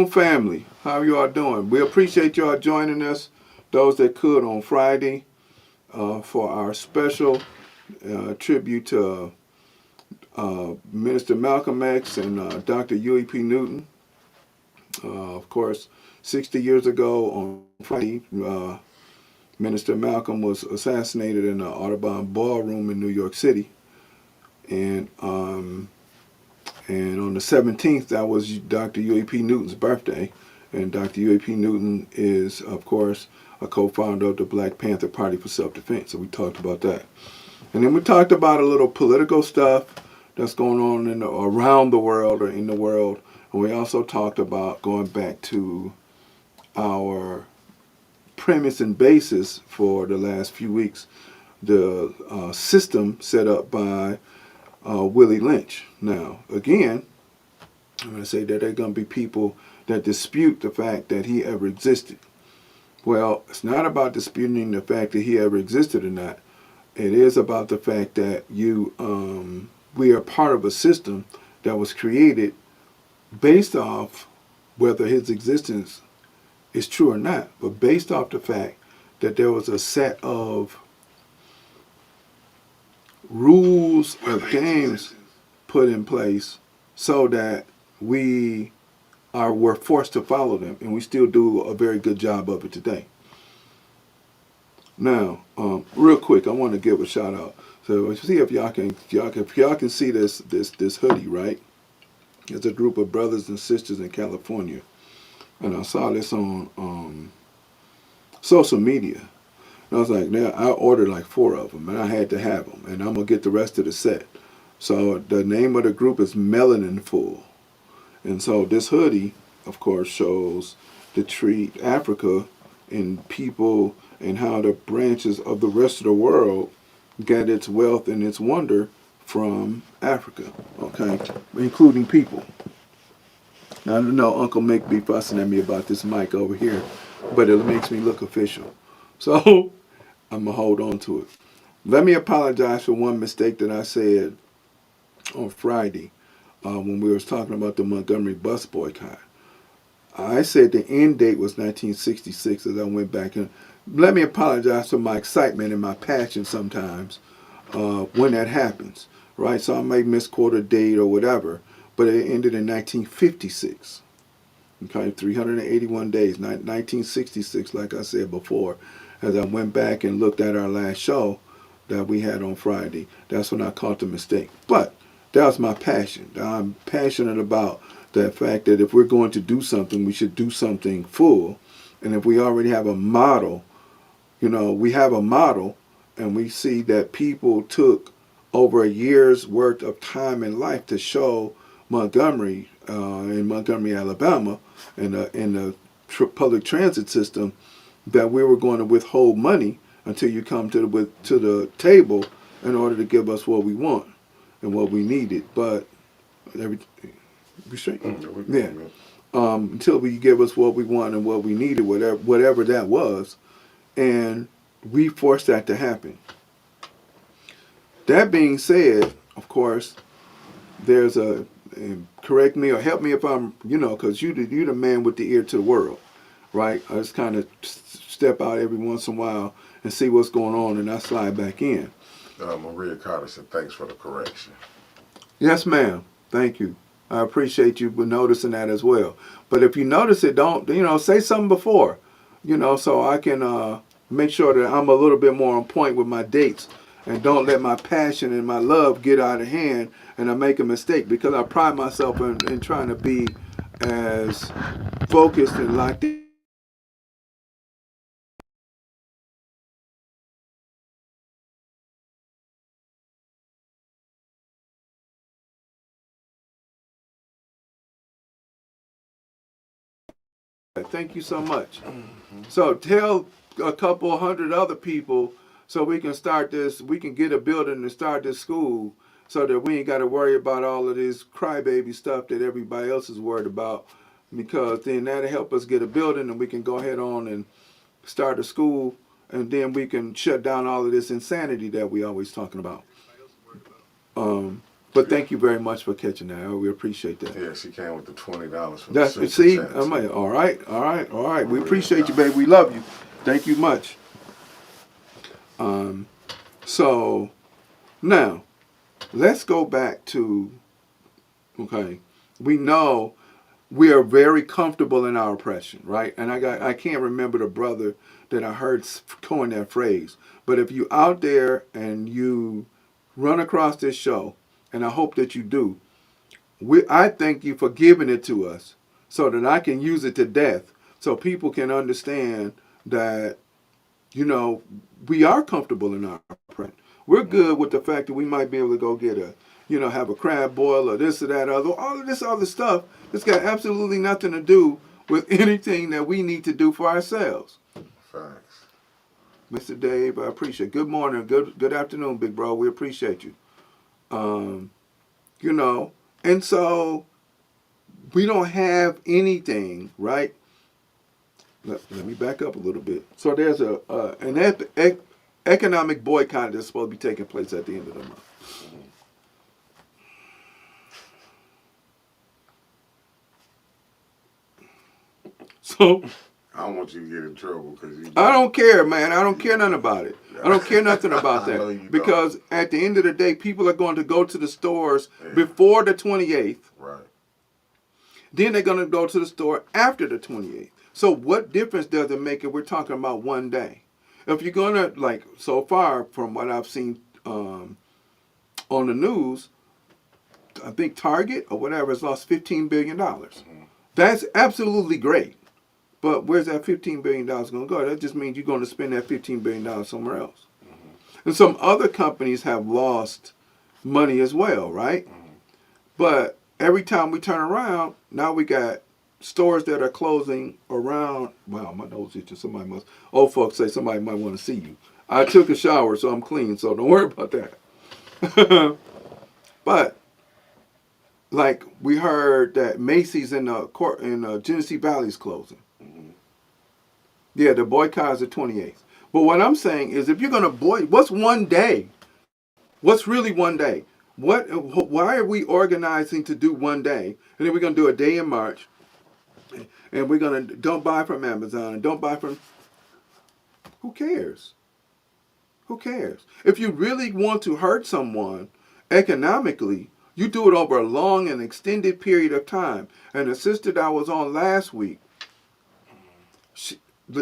Shalom, family. How you all doing? We appreciate you all joining us, those that could on Friday, for our special tribute to Minister Malcolm X and Dr. UEP Newton. Of course, 60 years ago on Friday, Minister Malcolm was assassinated in the Audubon Ballroom in New York City. And on the 17th, that was Dr. UEP Newton's birthday. And Dr. UEP Newton is, of course, a co-founder of the Black Panther Party for Self-Defense. So we talked about that. And then we talked about a little political stuff that's going on around the world or in the world. And we also talked about going back to our premise and basis for the last few weeks, the system set up by Willie Lynch. Now, again, I'm going to say that there are going to be people that dispute the fact that he ever existed. Well, it's not about disputing the fact that he ever existed or not. It is about the fact that we are part of a system that was created based off whether his existence is true or not, but based off the fact that there was a set of rules of games put in place so that we're forced to follow them, and we still do a very good job of it today. Now, real quick, I want to give a shout out. So see if y'all can see this hoodie, right? It's a group of brothers and sisters in California, and I saw this on social media. And I was like, now I ordered like 4 of them, and I had to have them, and I'm gonna get the rest of the set. So the name of the group is Melanin Full, and so this hoodie, of course, shows the tree Africa and people and how the branches of the rest of the world get its wealth and its wonder from Africa, okay, including people. Now, I know Uncle Mick be fussing at me about this mic over here, but it makes me look official. So I'm going to hold on to it. Let me apologize for one mistake that I said on Friday when we was talking about the Montgomery bus boycott. I said the end date was 1966 as I went back and let me apologize for my excitement and my passion sometimes when that happens, right? So I may misquote a date or whatever, but it ended in 1956. Okay, 381 days, 1966, like I said before. As I went back and looked at our last show that we had on Friday, that's when I caught the mistake. But that was my passion. I'm passionate about the fact that if we're going to do something, we should do something full. And if we already have a model, we have a model, and we see that people took over a year's worth of time in life to show Montgomery, in Montgomery, Alabama, in the public transit system, that we were going to withhold money until you come to the table in order to give us what we want and what we needed. But yeah. Until we give us what we want and what we needed, whatever that was, and we forced that to happen. That being said, of course, there's and correct me or help me if I'm, because you're the man with the ear to the world, right? I just kind of step out every once in a while and see what's going on, and I slide back in. Maria Carter said, thanks for the correction. Yes, ma'am. Thank you. I appreciate you noticing that as well. But if you notice it, don't, say something before, so I can make sure that I'm a little bit more on point with my dates and don't let my passion and my love get out of hand and I make a mistake, because I pride myself in trying to be as focused and locked in. Thank you so much. So tell a couple hundred other people so we can start this, we can get a building and start this school so that we ain't got to worry about all of this crybaby stuff that everybody else is worried about, because then that'll help us get a building and we can go ahead on and start a school, and then we can shut down all of this insanity that we always talking about. But thank you very much for catching that. We appreciate that. Yeah, she came with the $20 for That's the see, super chat. I'm like, all right. We Really appreciate you, nice. baby. We love you. Thank you much. So now let's go back to okay. We know we are very comfortable in our oppression, right? And I can't remember the brother that I heard coin that phrase. But if you out there and you run across this show, and I hope that you do, I thank you for giving it to us so that I can use it to death so people can understand that, you know, we are comfortable in our print. We're good with the fact that we might be able to go get have a crab boil or this or that other, all of this other stuff that's got absolutely nothing to do with anything that we need to do for ourselves. Facts. Mr. Dave, I appreciate it. Good morning, good afternoon, big bro. We appreciate you. And so we don't have anything, right? Let me back up a little bit. So there's an economic boycott that's supposed to be taking place at the end of the month. So I don't want you to get in trouble because I don't care, man. I don't care nothing about it. I don't care nothing about I know you that. Because don't. at the end of the day, people are going to go to the stores before the 28th. Right. Then they're going to go to the store after the 28th. So what difference does it make if we're talking about one day? If you're going to, like, so far from what I've seen on the news, I think Target or whatever has lost $15 billion. That's absolutely great. But where's that $15 billion going to go? That just means you're going to spend that $15 billion somewhere else. And some other companies have lost money as well, right? But every time we turn around, now we got stores that are closing around. Wow, my nose itching. Old folks say somebody might want to see you. I took a shower, so I'm clean, so don't worry about that. But like we heard that Macy's in Genesee Valley is closing. Yeah, the boycott is the 28th. But what I'm saying is, if you're gonna what's one day? What's really one day? Why are we organizing to do one day, and then we're gonna do a day in March, and we're gonna don't buy from Amazon and don't buy from. Who cares? Who cares? If you really want to hurt someone economically, you do it over a long and extended period of time. And the sister that I was on last week,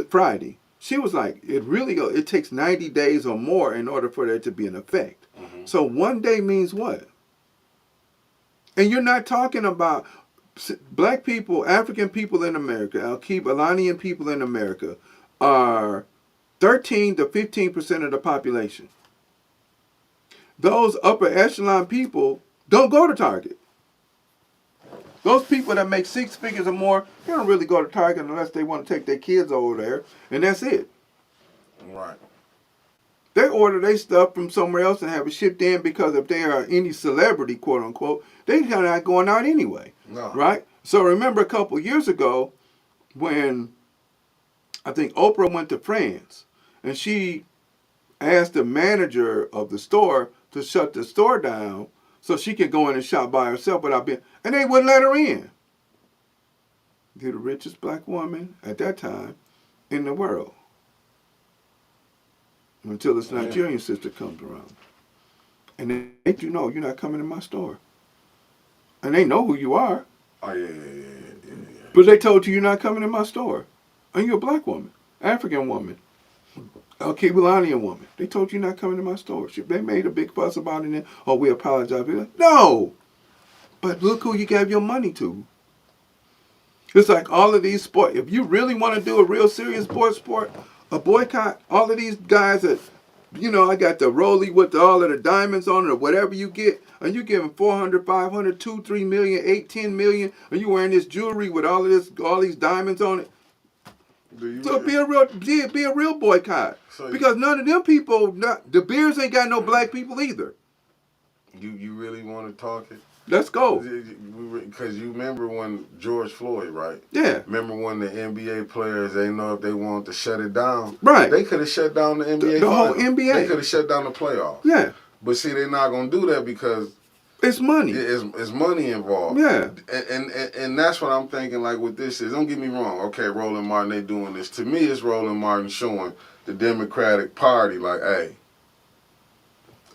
Friday, she was like, it takes 90 days or more in order for there to be an effect. So one day means what? And you're not talking about black people, African people in America, Alanian people in America are 13 to 15% of the population. Those upper echelon people don't go to Target. Those people that make 6 figures or more, they don't really go to Target unless they want to take their kids over there, and that's it. Right. They order their stuff from somewhere else and have it shipped in because if they are any celebrity, quote unquote, they're not going out anyway. No. Right? So remember a couple years ago when I think Oprah went to France and she asked the manager of the store to shut the store down so she could go in and shop by herself without being, and they wouldn't let her in. You're the richest black woman at that time in the world. Until this Nigerian sister comes around. And they let you know you're not coming to my store. And they know who you are. Oh, yeah. But they told you you're not coming to my store. And you're a black woman, African woman, Kibulanian woman. They told you you're not coming to my store. They made a big fuss about it. Oh, we apologize. No. But look who you gave your money to. It's like all of these sports. If you really want to do a real serious sport, a boycott, all of these guys that, I got the Rollie with all of the diamonds on it or whatever you get, and you giving 400, 500, 2, 3 million, 8, 10 million, and you wearing this jewelry with all these diamonds on it. So be a real boycott. Because none of them people, the Bears ain't got no black people either. You really want to talk it? Let's go. Because you remember when George Floyd, right? Yeah. Remember when the NBA players, they know if they wanted to shut it down. Right. They could have shut down the NBA the whole NBA. They could have shut down the playoffs. Yeah. But see, they're not going to do that because It's money. It's money involved. Yeah. And that's what I'm thinking. Like with this is, don't get me wrong. Okay, Roland Martin, they doing this. To me, it's Roland Martin showing the Democratic Party, like, hey,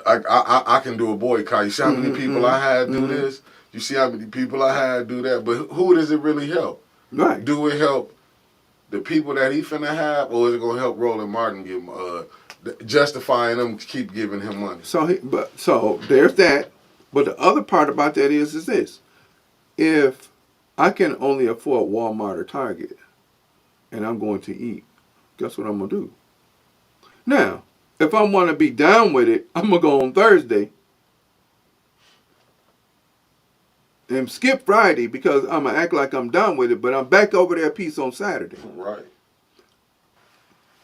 I can do a boycott. You see how many people I had do this? You see how many people I had do that? But who does it really help? Right. Do it help the people that he finna have, or is it gonna help Roland Martin give justifying them to keep giving him money? So there's that. But the other part about that is this: if I can only afford Walmart or Target, and I'm going to eat, guess what I'm gonna do? Now, if I want to be down with it, I'm gonna go on Thursday and skip Friday because I'm gonna act like I'm done with it. But I'm back over there peace on Saturday. Right.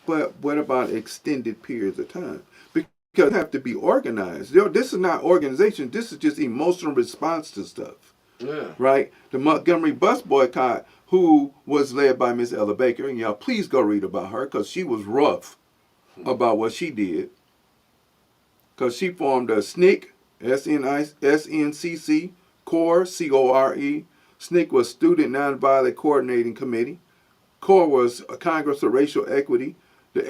But what about extended periods of time? Because you have to be organized. This is not organization. This is just emotional response to stuff. Yeah. Right? The Montgomery bus boycott, who was led by Miss Ella Baker, and y'all please go read about her because she was rough about what she did. Because she formed a SNCC, SNCC, CORE, CORE. SNCC was Student Nonviolent Coordinating Committee. CORE was a Congress of Racial Equity. The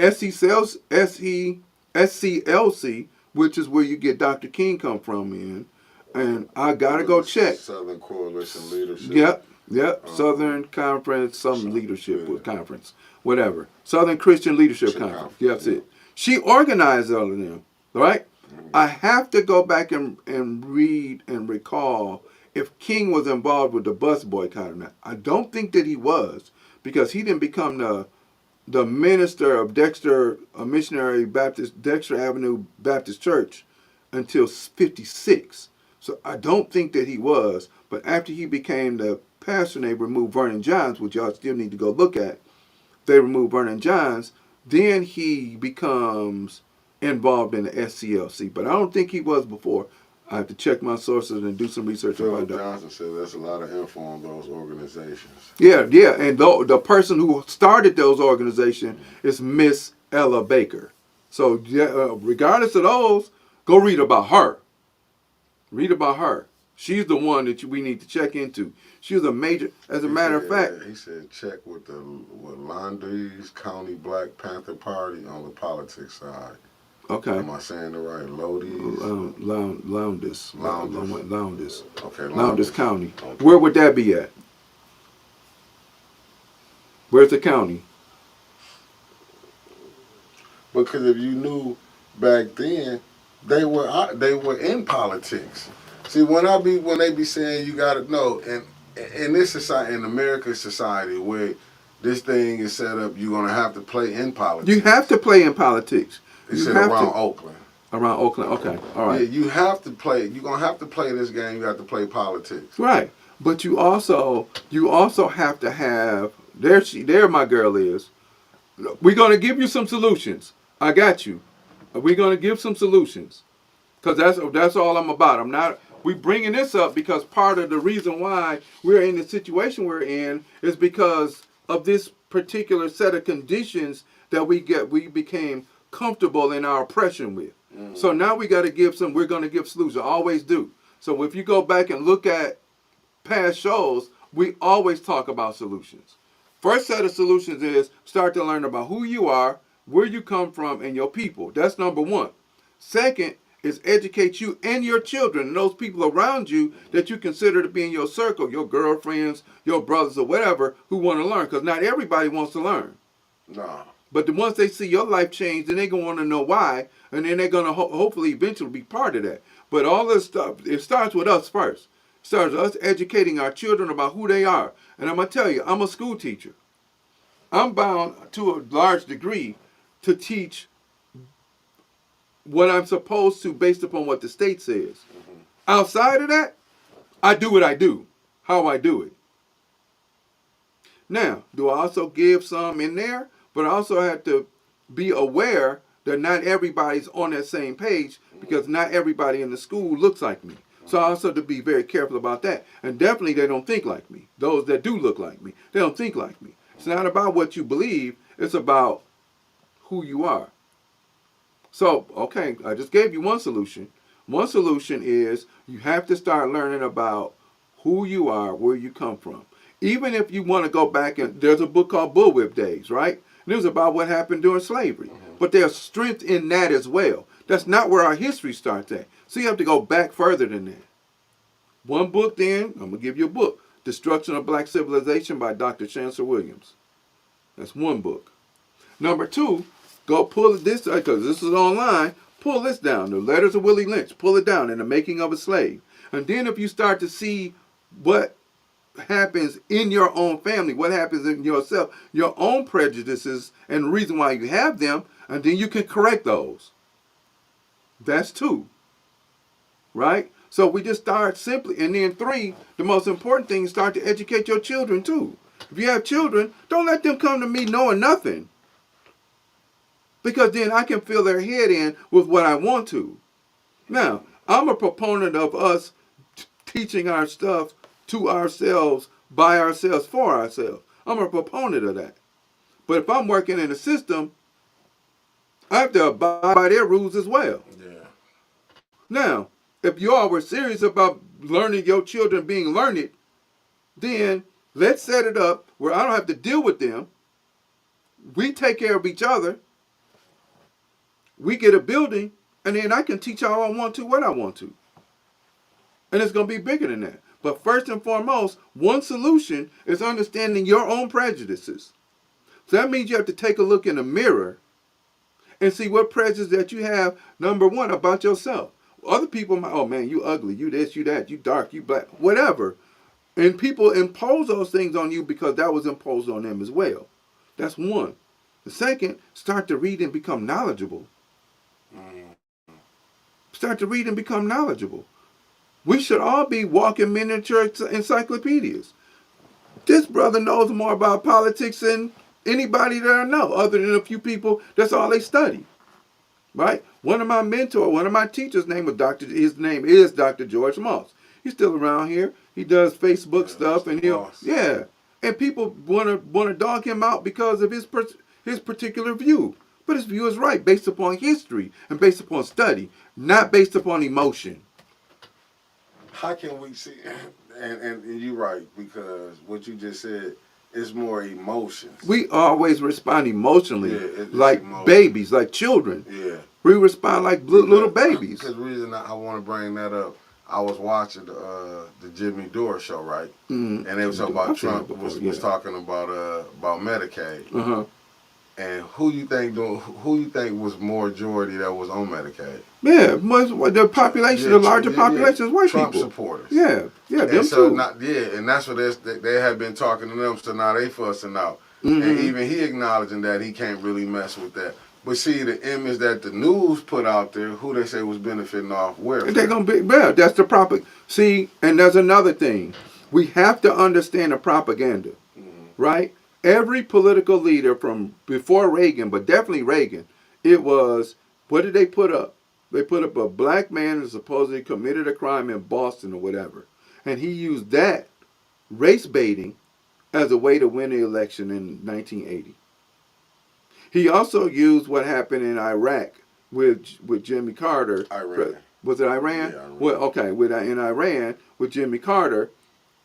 SCLC, which is where you get Dr. King come from, and I gotta go check. Southern Coalition Leadership. Yep. Southern Conference, leadership conference, whatever. Southern Christian Leadership Conference. Yeah, that's it. She organized all of them, right? I have to go back and read and recall if King was involved with the bus boycott or not. I don't think that he was, because he didn't become the minister of Dexter Avenue Baptist Church until 56. So I don't think that he was. But after he became the pastor, they removed Vernon Johns, which y'all still need to go look at. They removed Vernon Johns. Then he becomes involved in the SCLC. But I don't think he was before. I have to check my sources and do some research about that. Johnson said there's a lot of info on those organizations. Yeah. And the person who started those organizations is Miss Ella Baker. So regardless of those, go read about her. Read about her. She's the one that we need to check into. She was a major, as a matter of fact. He said check with Landry's County Black Panther Party on the politics side. Okay. Am I saying it right? Lodi's? Lowndes. Okay. Lowndes County. Okay. Where would that be at? Where's the county? Because if you knew back then, they were in politics. See, when they be saying you gotta know, and in this society, in American society, where this thing is set up, you're gonna have to play in politics. You have to play in politics. They said around Oakland. Around Oakland, okay, all right. Yeah, you have to play. You're gonna have to play this game. You have to play politics. Right, but you also have to have. There, my girl is. We're gonna give you some solutions. I got you. We're gonna give some solutions, because that's all I'm about. I'm not. We bringing this up because part of the reason why we're in the situation we're in is because of this particular set of conditions that we became comfortable in our oppression with. So now we're going to give solutions. Always do. So if you go back and look at past shows, we always talk about solutions. First set of solutions is start to learn about who you are, where you come from, and your people. That's number one. Second is educate you and your children and those people around you that you consider to be in your circle, your girlfriends, your brothers, or whatever, who want to learn. Because not everybody wants to learn. No. But once they see your life change, then they're going to want to know why, and then they're going to hopefully eventually be part of that. But all this stuff, it starts with us first. It starts with us educating our children about who they are. And I'm going to tell you, I'm a school teacher. I'm bound to a large degree to teach what I'm supposed to based upon what the state says. Outside of that, I do what I do, how I do it. Now, do I also give some in there? But I also have to be aware that not everybody's on that same page, because not everybody in the school looks like me. So I also have to be very careful about that. And definitely they don't think like me. Those that do look like me, they don't think like me. It's not about what you believe. It's about who you are. So, okay, I just gave you one solution. One solution is you have to start learning about who you are, where you come from. Even if you want to go back, and there's a book called Bullwhip Days, right? And it was about what happened during slavery. But there's strength in that as well. That's not where our history starts at. So you have to go back further than that. One book then, I'm going to give you a book. Destruction of Black Civilization by Dr. Chancellor Williams. That's one book. Number two, go pull this, because this is online, pull this down. The Letters of Willie Lynch, pull it down, in the Making of a Slave. And then if you start to see what happens in your own family, what happens in yourself, your own prejudices and the reason why you have them, and then you can correct those. That's two. Right? So we just start simply. And then three, the most important thing is start to educate your children too. If you have children, don't let them come to me knowing nothing. Because then I can fill their head in with what I want to. Now, I'm a proponent of us teaching our stuff to ourselves, by ourselves, for ourselves. I'm a proponent of that. But if I'm working in a system, I have to abide by their rules as well. Yeah. Now, if you all were serious about learning your children being learned, then let's set it up where I don't have to deal with them. We take care of each other. We get a building, and then I can teach how I want to, what I want to. And it's going to be bigger than that. But first and foremost, one solution is understanding your own prejudices. So that means you have to take a look in the mirror and see what prejudice that you have, number one, about yourself. Other people might, oh man, you ugly, you this, you that, you dark, you black, whatever. And people impose those things on you because that was imposed on them as well. That's one. The second, start to read and become knowledgeable. Start to read and become knowledgeable. We should all be walking miniature encyclopedias. This brother knows more about politics than anybody that I know, other than a few people. That's all they study, right? One of my mentors, one of my teachers' his name is Dr. George Moss. He's still around here. He does Facebook stuff, and and people want to dog him out because of his particular view. But his view is right, based upon history and based upon study, not based upon emotion. How can we see, and you're right, because what you just said is more emotions. We always respond emotionally, like emotion. Babies, like children. Yeah. We respond like little babies. Because the reason I want to bring that up, I was watching the Jimmy Dore show, right? Mm-hmm. And they was talking about Trump was talking about Medicaid. Uh-huh. And who you think was majority that was on Medicaid? Yeah, the population, the larger population is white Trump people. Supporters. Yeah, them and so too. And that's what they had been talking to them, so now they fussing out. Mm-hmm. And even he acknowledging that he can't really mess with that. But see, the image that the news put out there, who they say was benefiting off welfare. They're going to be, well, that's the propaganda. See, and there's another thing. We have to understand the propaganda, right? Every political leader from before Reagan, but definitely Reagan, it was, what did they put up? They put up a black man who supposedly committed a crime in Boston or whatever. And he used that race baiting as a way to win the election in 1980. He also used what happened in Iraq with Jimmy Carter. Iran. Was it Iran? Yeah, Iran. Well, okay, in Iran with Jimmy Carter,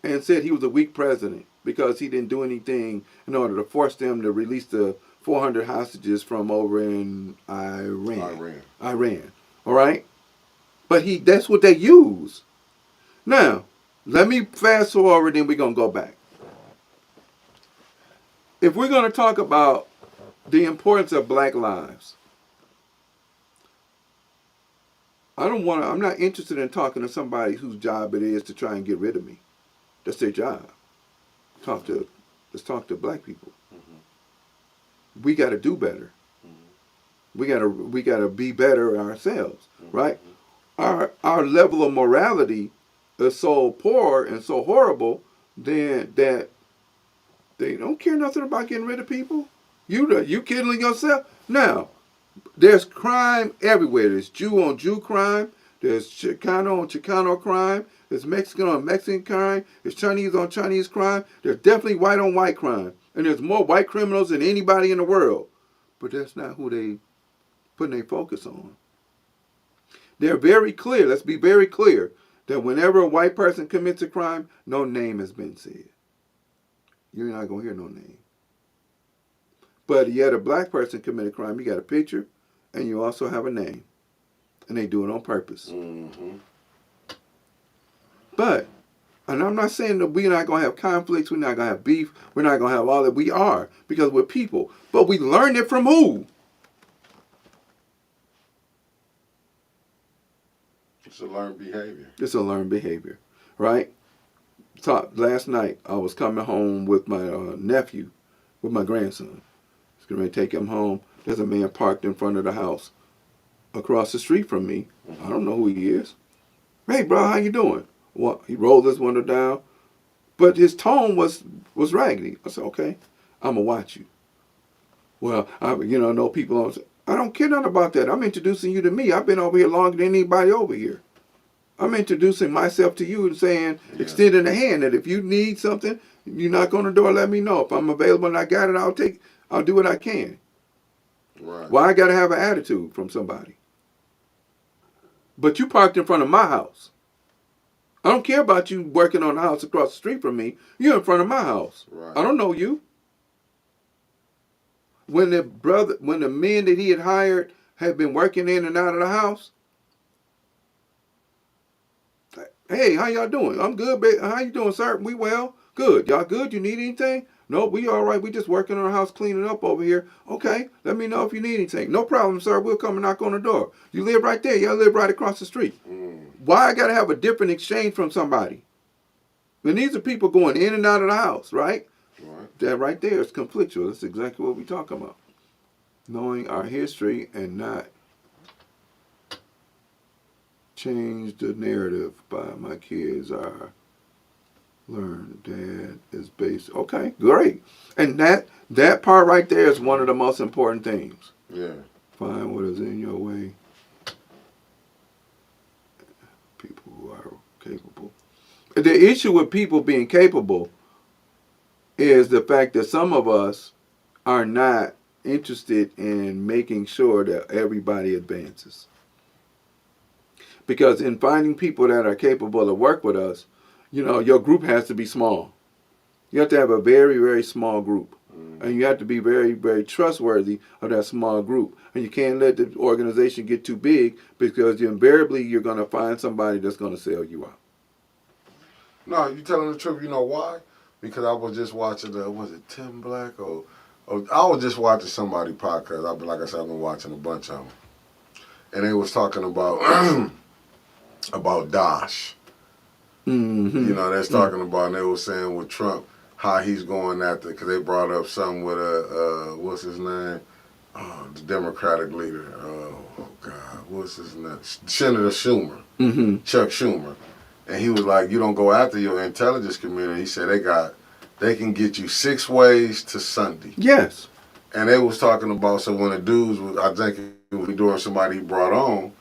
and said he was a weak president because he didn't do anything in order to force them to release the 400 hostages from over in Iran. All right? But that's what they use. Now, let me fast forward and we're going to go back. If we're going to talk about the importance of black lives, I'm not interested in talking to somebody whose job it is to try and get rid of me. That's their job. Let's talk to black people. Mm-hmm. We got to do better. Mm-hmm. We got to be better ourselves, mm-hmm. right? Our level of morality is so poor and so horrible that they don't care nothing about getting rid of people. You killing yourself? Now, there's crime everywhere. There's Jew on Jew crime. There's Chicano on Chicano crime. There's Mexican on Mexican crime. There's Chinese on Chinese crime. There's definitely white on white crime. And there's more white criminals than anybody in the world. But that's not who they putting their focus on. They're very clear. Let's be very clear that whenever a white person commits a crime, no name has been said. You're not going to hear no name. But yet a black person commit a crime, you got a picture, and you also have a name. And they do it on purpose. Mm-hmm. But, and I'm not saying that we're not going to have conflicts, we're not going to have beef, we're not going to have all that. We are, because we're people. But we learned it from who? It's a learned behavior. It's a learned behavior, right? Last night, I was coming home with my nephew, with my grandson. I was going to take him home. There's a man parked in front of the house across the street from me. I don't know who he is. Hey, bro, how you doing? Well, he rolled his window down, but his tone was raggedy. I said, okay, I'm going to watch you. Well, I know people, I don't care nothing about that. I'm introducing you to me. I've been over here longer than anybody over here. I'm introducing myself to you and saying, extending a hand that if you need something, you knock on the door, let me know. If I'm available and I got it, I'll do what I can. Right. Why I got to have an attitude from somebody? But you parked in front of my house. I don't care about you working on the house across the street from me. You're in front of my house. Right. I don't know you. When the men that he had hired had been working in and out of the house, hey, how y'all doing? I'm good, baby. How you doing, sir? We well? Good. Y'all good? You need anything? No, we all right. We just working on our house, cleaning up over here. Okay, let me know if you need anything. No problem, sir. We'll come and knock on the door. You live right there. Y'all live right across the street. Why I got to have a different exchange from somebody? When these are people going in and out of the house, right? Right. That right there is conflictual. That's exactly what we're talking about. Knowing our history and not change the narrative by my kids are learn. Dad is based. Okay, great. And that part right there is one of the most important things. Yeah. Find what is in your way. People who are capable. The issue with people being capable is the fact that some of us are not interested in making sure that everybody advances. Because in finding people that are capable to work with us, your group has to be small. You have to have a very, very small group. And you have to be very, very trustworthy of that small group. And you can't let the organization get too big because invariably you're going to find somebody that's going to sell you out. No, you telling the truth. You know why? Because I was just watching was it Tim Black or I was just watching somebody podcast. Like I said, I've been watching a bunch of them, and they was talking about about Daesh. Mm-hmm. That's talking about, and they were saying with Trump how he's going after, because they brought up something with what's his name? Oh, the Democratic leader. Oh God, what's his name? Senator Schumer. Mm-hmm. Chuck Schumer. And he was like, you don't go after your intelligence community. He said they can get you 6 ways to Sunday. Yes. And they was talking about, so when the dudes was, I think it was during somebody he brought on,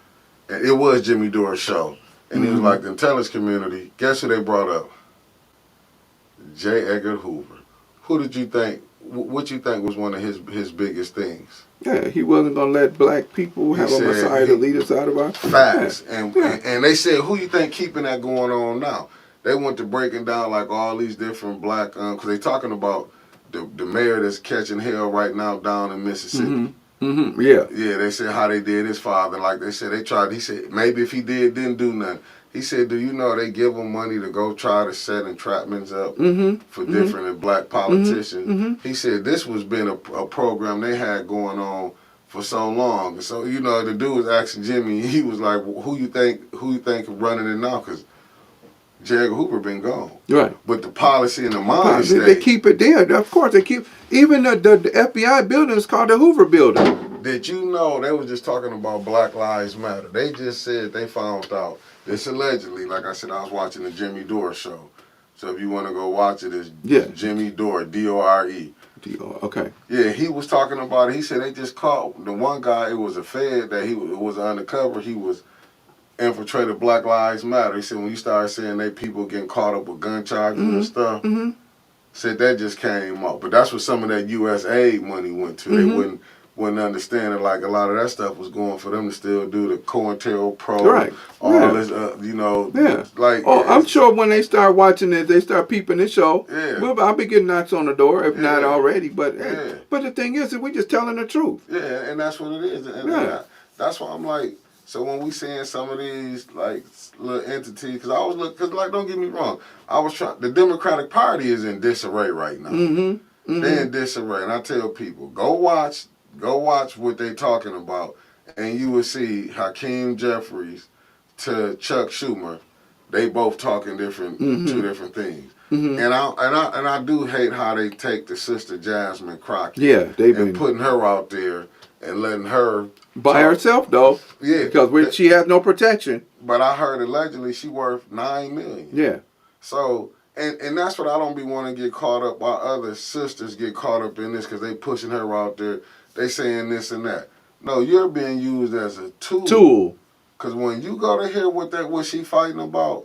and it was Jimmy Dore's show. And he was like, the intelligence community, guess who they brought up? J. Edgar Hoover. Who did you think, what you think was one of his biggest things? Yeah, he wasn't going to let black people have a Messiah to lead us out of our... Facts. And they said, who you think keeping that going on now? They went to breaking down like all these different black, because they talking about the mayor that's catching hell right now down in Mississippi. Mm-hmm. Mm-hmm. Yeah. Yeah, they said how they did his father. Like they said, he said, maybe if he didn't do nothing. He said, do you know they give him money to go try to set entrapments up for different black politicians? Mm-hmm. He said this was been a program they had going on for so long. And so, the dude was asking Jimmy, he was like, well, who you think running it now? Because J. Edgar Hoover been gone. Right. But the policy and the mindset. They keep it there. Of course, they keep, even the FBI building is called the Hoover Building. Did you know they was just talking about Black Lives Matter? They just said they found out. This allegedly, like I said, I was watching the Jimmy Dore show. So if you want to go watch it, it's Jimmy Dore, D-O-R-E. Okay. Yeah, he was talking about it. He said they just caught the one guy. It was a Fed that it was undercover. He was infiltrated Black Lives Matter. He said when you start seeing they people getting caught up with gun charges and stuff, said that just came up. But that's what some of that U.S. aid money went to. They wasn't understanding like a lot of that stuff was going for them to still do the COINTELPRO, Right. all Yeah. this, Yeah. like. Oh, I'm sure when they start watching it, they start peeping this show. Yeah. Well, I'll be getting knocks on the door, if not Yeah. already. But Yeah. but the thing is that we just telling the truth. Yeah, and that's what it is. And Yeah. that's why I'm like, so when we seeing some of these like little entities, because I was because like, don't get me wrong, I was trying. The Democratic Party is in disarray right now. Mm-hmm. They're in disarray, and I tell people, go watch what they talking about, and you will see Hakeem Jeffries to Chuck Schumer. They both talking two different things. Mm-hmm. And I do hate how they take the sister Jasmine Crockett. Yeah, they've and been putting her out there and letting her by herself though. Yeah, because she has no protection. But I heard allegedly she worth $9 million. Yeah. So and that's what I don't be wanting to get caught up. While other sisters get caught up in this because they pushing her out there. They saying this and that. No, you're being used as a tool. Because when you go to hear what she fighting about,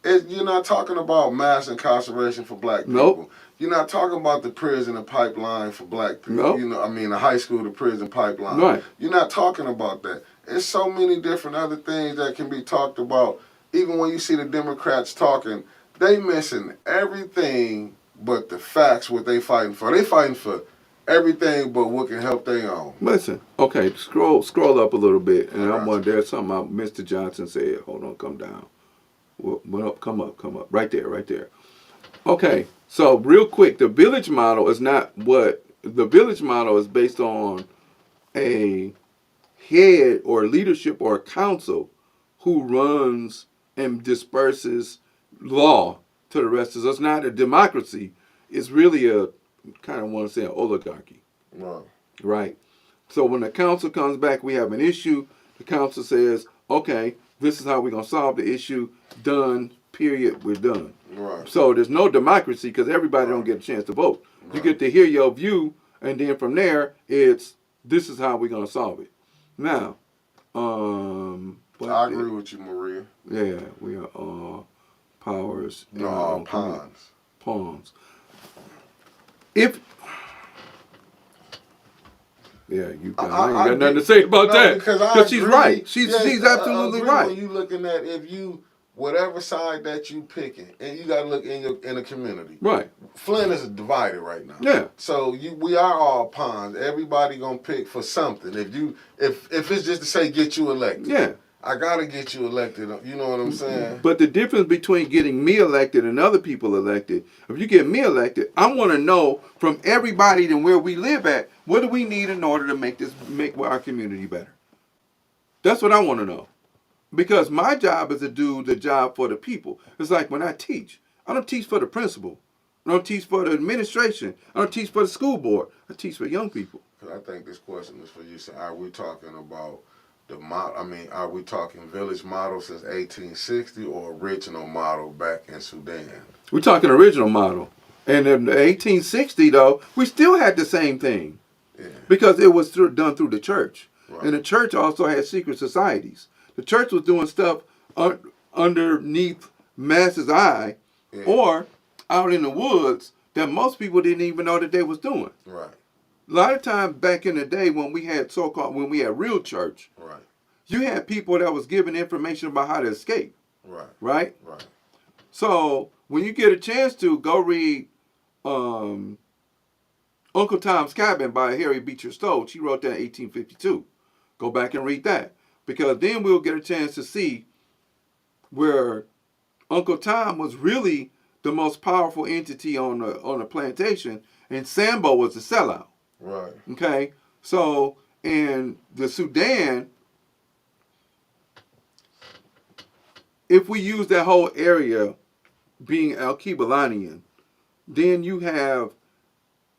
you're not talking about mass incarceration for black people. Nope. You're not talking about the prison and pipeline for black people. Nope. The high school to prison pipeline. Right. You're not talking about that. There's so many different other things that can be talked about. Even when you see the Democrats talking, they missing everything but the facts, what they fighting for. They fighting for everything but what can help their own. Listen, okay, scroll up a little bit, and Right. I'm wondering, there's something Mr. Johnson said. Hold on, come down. Well, come up. Right there. Okay, so real quick, the village model is not what the village model is based on a head or leadership or a council who runs and disperses law to the rest of us. It's not a democracy. It's really a kind of want to say an oligarchy. Right. Right. So when the council comes back, we have an issue. The council says, okay, this is how we're going to solve the issue. Done. Period. We're done. Right. So there's no democracy because everybody don't get a chance to vote. You get to hear your view, and then from there, this is how we're going to solve it. Now, I agree with you, Maria. Yeah, we are all powers. No, all pawns. Pawns. Yeah, you got, I ain't got nothing to say about that. Because she's right. She's absolutely right. When you looking at whatever side that you picking, and you got to look in a community. Right. Flint is divided right now. Yeah. So we are all pawns. Everybody gonna pick for something. If it's just to say get you elected. Yeah. I gotta get you elected. You know what I'm saying? But the difference between getting me elected and other people elected, if you get me elected, I want to know from everybody and where we live at, what do we need in order to make our community better? That's what I want to know. Because my job is to do the job for the people. It's like when I teach. I don't teach for the principal. I don't teach for the administration. I don't teach for the school board. I teach for young people. I think this question is for you. So are we talking about the model? I mean, are we talking village model since 1860 or original model back in Sudan? We're talking original model. And in 1860, though, we still had the same thing. Yeah. Because it was done through the church. Right. And the church also had secret societies. The church was doing stuff underneath masses' eye or out in the woods that most people didn't even know that they was doing. Right. A lot of times back in the day when we had real church, right, you had people that was giving information about how to escape. Right. Right? Right. So when you get a chance to go read Uncle Tom's Cabin by Harry Beecher Stowe, she wrote that in 1852. Go back and read that. Because then we'll get a chance to see where Uncle Tom was really the most powerful entity on the plantation, and Sambo was the sellout. Right. Okay? So in the Sudan, if we use that whole area being Al-Kibalanian, then you have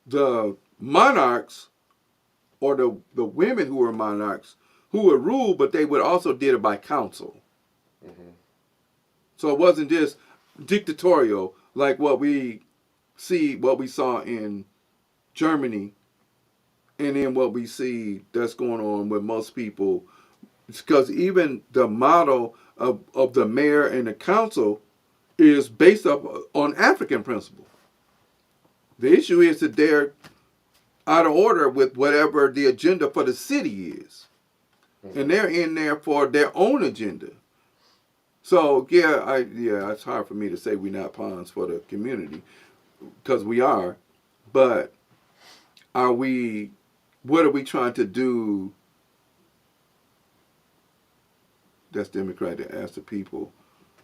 the monarchs or the women who were monarchs who would rule, but they would also did it by council. Mm-hmm. So it wasn't just dictatorial like what we saw in Germany, and then what we see that's going on with most people. Because even the model of the mayor and the council is based up on African principle. The issue is that they're out of order with whatever the agenda for the city is. And they're in there for their own agenda. So yeah, it's hard for me to say we're not pawns for the community, because we are, but are we? What are we trying to do? That's democratic to ask the people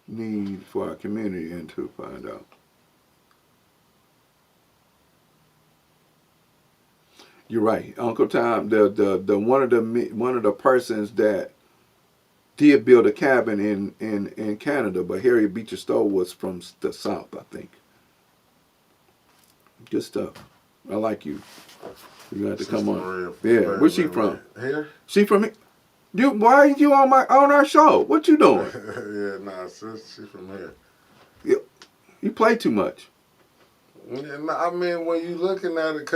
need for our community and to find out. You're right, Uncle Tom. The one of the persons that did build a cabin in Canada, but Harriet Beecher Stowe was from the South, I think. Good stuff. I like you. You have to come on. Yeah, where's she from? Here. She from here? Why are you on our show? What you doing? Yeah, nah, sis, she's from here. You play too much. Yeah, nah, I mean, when you looking at it,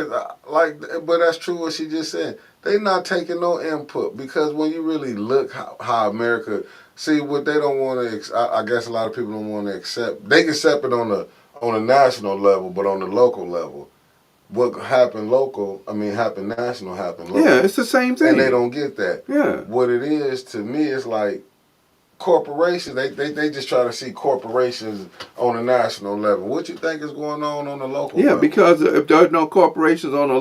but that's true what she just said. They not taking no input, because when you really look how America, see what they don't want to, I guess a lot of people don't want to accept. They can accept it on a national level, but on the local level, what happened happened national, happened local. Yeah, it's the same thing. And they don't get that. Yeah. What it is to me is like corporations. They just try to see corporations on a national level. What you think is going on the local level? Yeah, because if there's no corporations on the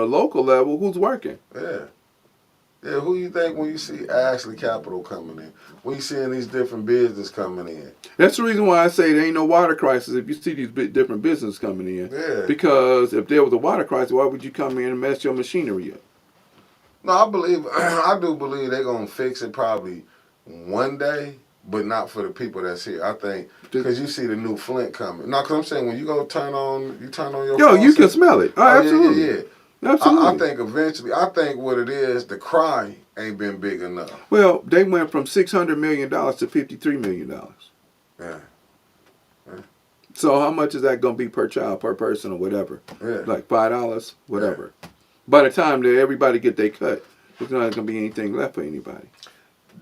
local level, who's working? Yeah. Yeah, who you think when you see Ashley Capital coming in? When you seeing these different businesses coming in? That's the reason why I say there ain't no water crisis if you see these different businesses coming in. Yeah. Because if there was a water crisis, why would you come in and mess your machinery up? No, I do believe they're going to fix it probably one day, but not for the people that's here. I think, because you see the new Flint coming. No, because I'm saying when you go turn on your Yo, you faucet, can smell it. Oh, absolutely. Yeah. Absolutely. I think eventually, what it is, the crime ain't been big enough. Well, they went from $600 million to $53 million. Yeah. So how much is that going to be per child, per person, or whatever? Yeah. Like $5, whatever. Yeah. By the time that everybody get their cut, there's not going to be anything left for anybody.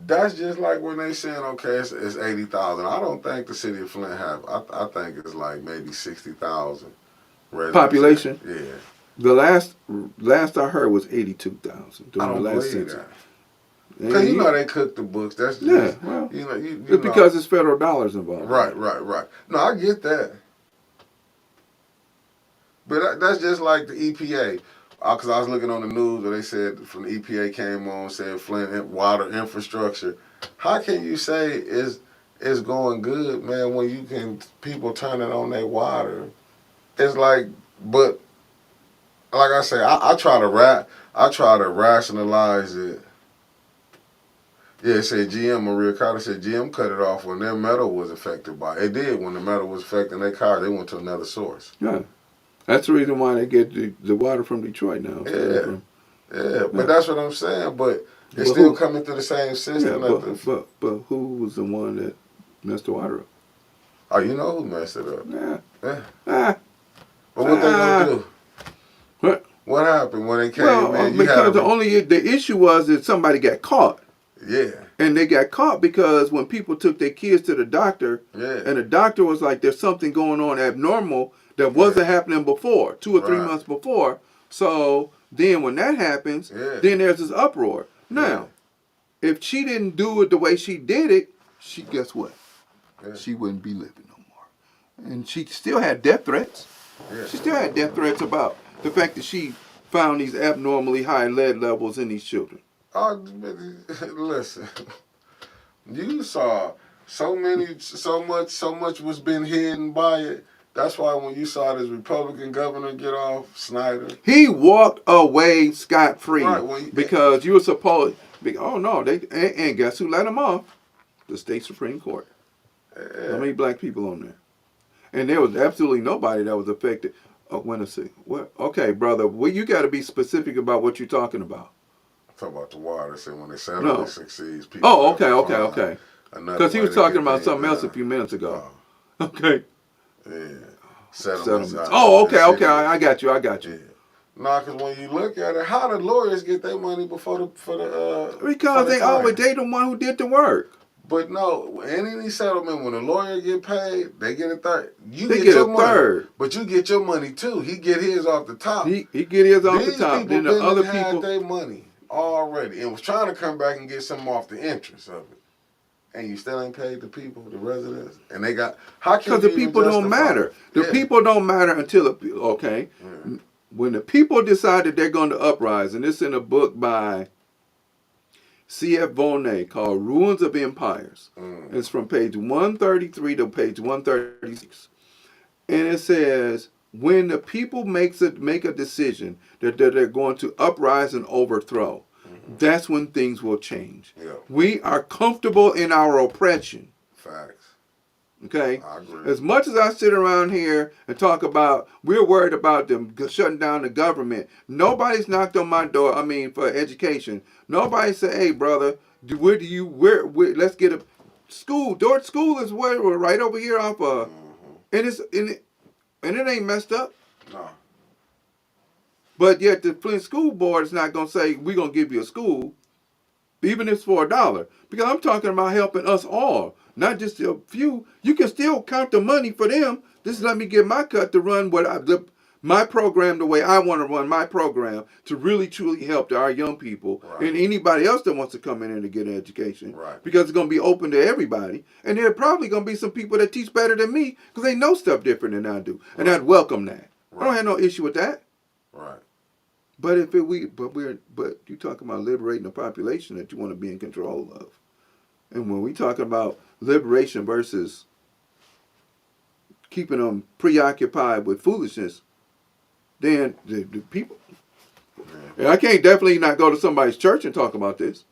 That's just like when they saying, okay, it's 80,000. I don't think the city of Flint have. I think it's like maybe 60,000 residents. Population? Yeah. The last I heard was 82,000 during I don't the last believe census. that. Because you know they cook the books. That's just, yeah. Well, it's because it's federal dollars involved. Right. No, I get that. But that's just like the EPA. Because I was looking on the news where they said from the EPA came on, said Flint water infrastructure. How can you say it's going good, man, when you can people turning on their water? It's like, but like I say, I try to rationalize it. Yeah, it said GM, Maria Carter said GM cut it off when their metal was affected by it. It did. When the metal was affecting their car, they went to another source. Yeah. That's the reason why they get the water from Detroit now. Yeah, but that's what I'm saying. But it's still coming through the same system. Yeah, but who was the one that messed the water up? Oh, you know who messed it up. Yeah. But what they gonna do? What happened when they came in? Because the issue was that somebody got caught. Yeah. And they got caught because when people took their kids to the doctor, and the doctor was like, there's something going on abnormal that wasn't happening before, 2 or 3 months before. So then when that happens, then there's this uproar. Now, if she didn't do it the way she did it, guess what? Yeah. She wouldn't be living no more. And she still had death threats. Yeah. She still had death threats about the fact that she found these abnormally high lead levels in these children. Oh, listen. You saw so much was been hidden by it. That's why when you saw this Republican governor get off, Snyder, he walked away scot-free because you were supposed. Oh no, and guess who let him off? The state Supreme Court. Yeah. How many black people on there? And there was absolutely nobody that was affected. Oh, when I see, well, okay, brother, you got to be specific about what you're talking about. Talk about the water. Say when they suddenly succeeds, people. Oh, okay. Because he was talking about something else a few minutes ago. Oh. Okay. Yeah. Settlements. Oh, okay. I got you. Yeah. Nah, because when you look at it, how did lawyers get their money before the because they the one who did the work. But no, in any settlement, when a lawyer get paid, they get a third. You They get get a your money, third. but you get your money too. He get his off the top. He get his off the These top. people Then the been and other had people, their money already and was trying to come back and get some off the interest of it. And you still ain't paid the people, the residents, and they got. How can because the you even people don't justify matter. it? The Yeah. people don't matter until okay. Yeah. When the people decide that they're going to uprise, and it's in a book by C.F. Volney called Ruins of Empires. Mm. It's from page 133 to page 136. And it says, when the people make a decision that they're going to uprise and overthrow, that's when things will change. Yeah. We are comfortable in our oppression. Facts. Okay? I agree. As much as I sit around here and talk about, we're worried about them shutting down the government, nobody's knocked on my door, for education. Nobody said, hey, brother, where let's get a school. Dort School is where we're right over here off of, and it ain't messed up. No. But yet the Flint School Board is not going to say, we're going to give you a school, even if it's for $1. Because I'm talking about helping us all, not just a few. You can still count the money for them. Just let me get my cut to run my program the way I want to run my program to really, truly help our young people and anybody else that wants to come in and to get an education. Right. Because it's going to be open to everybody. And there are probably going to be some people that teach better than me because they know stuff different than I do. And I'd welcome that. I don't have no issue with that. Right. But but you talking about liberating the population that you want to be in control of, and when we talking about liberation versus keeping them preoccupied with foolishness, then the people. And I can't definitely not go to somebody's church and talk about this.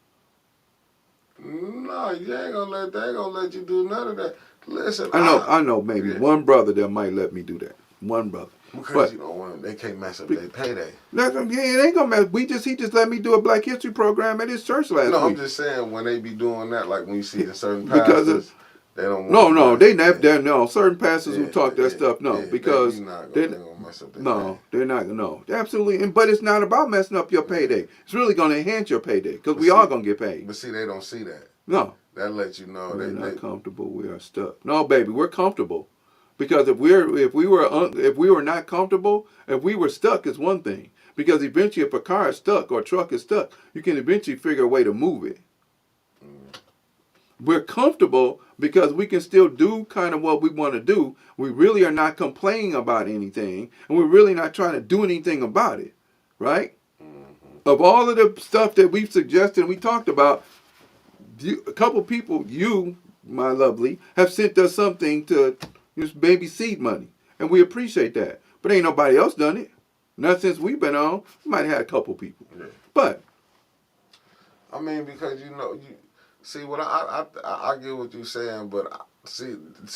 No, they ain't gonna let you do none of that. Listen, I know maybe one brother that might let me do that. One brother. Because they can't mess up their payday. It ain't gonna mess. He just let me do a Black History program at his church last week. No, I'm just saying when they be doing that, like when you see the certain pastors, they don't. Certain pastors who talk that stuff, because they're not gonna mess up their no, they're not. No, absolutely. But it's not about messing up your payday. It's really going to enhance your payday because we all going to get paid. But see, they don't see that. No, that lets you know we're not comfortable. We are stuck. No, baby, we're comfortable because if we were not comfortable, if we were stuck, it's one thing. Because eventually, if a car is stuck or a truck is stuck, you can eventually figure a way to move it. We're comfortable because we can still do kind of what we want to do. We really are not complaining about anything, and we're really not trying to do anything about it, right? Of all of the stuff that we've suggested and we talked about, a couple people, you, my lovely, have sent us something to use baby seed money, and we appreciate that. But ain't nobody else done it. Not since we've been on. We might have had a couple people. Yeah. But because see what I get what you're saying, but see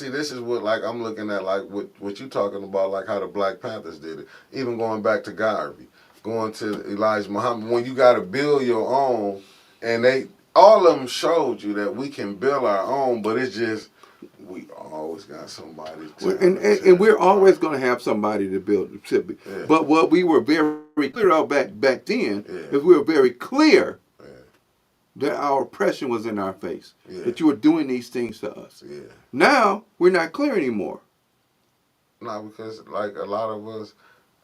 this is what like I'm looking at like what you talking about, like how the Black Panthers did it. Even going back to Garvey, going to Elijah Muhammad, when you got to build your own, and all of them showed you that we can build our own, but it's just we always got somebody. And we're always going to have somebody to build. Yeah. But what we were very clear about back then is we were very clear that our oppression was in our face. Yeah. That you were doing these things to us. Yeah. Now, we're not clear anymore. No, because like a lot of us,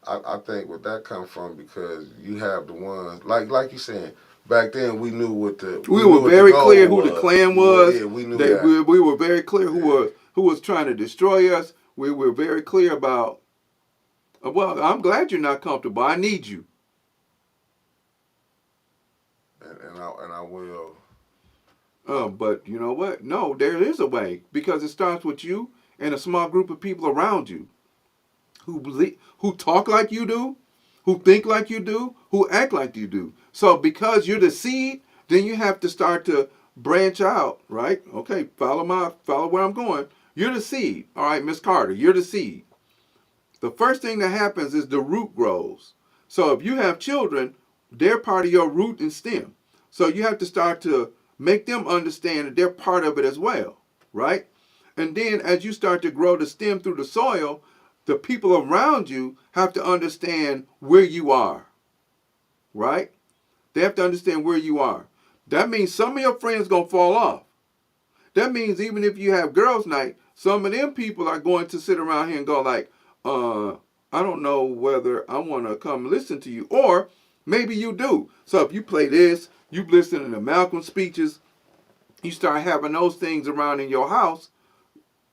I think what that come from because you have the ones, like you saying, back then we knew what the... We were very clear who the Klan was. Yeah, we knew that. We were very clear who was trying to destroy us. We were very clear about, well, I'm glad you're not comfortable. I need you. And I will. But you know what? No, there is a way because it starts with you and a small group of people around you who talk like you do, who think like you do, who act like you do. So because you're the seed, then you have to start to branch out, right? Okay, follow where I'm going. You're the seed. All right, Miss Carter, you're the seed. The first thing that happens is the root grows. So if you have children, they're part of your root and stem. So you have to start to make them understand that they're part of it as well, right? And then as you start to grow the stem through the soil, the people around you have to understand where you are, right? They have to understand where you are. That means some of your friends going to fall off. That means even if you have girls' night, some of them people are going to sit around here and go like, I don't know whether I want to come listen to you. Or maybe you do. So if you play this, you listen to Malcolm speeches, you start having those things around in your house.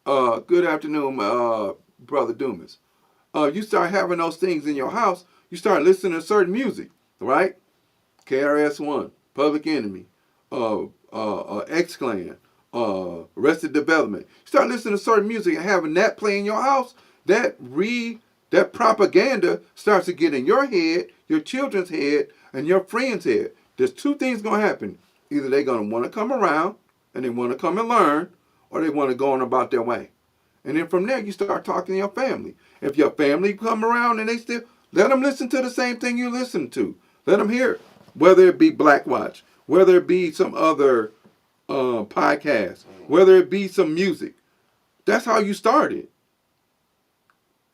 Good afternoon, Brother Dumas. You start having those things in your house, you start listening to certain music, right? KRS-One, Public Enemy, X-Clan, Arrested Development. You start listening to certain music and having that play in your house, that propaganda starts to get in your head, your children's head, and your friends' head. There's two things going to happen. Either they're going to want to come around and they want to come and learn, or they want to go on about their way. And then from there, you start talking to your family. If your family come around and they still, let them listen to the same thing you listen to. Let them hear it. Whether it be Black Watch, whether it be some other podcast, whether it be some music. That's how you started.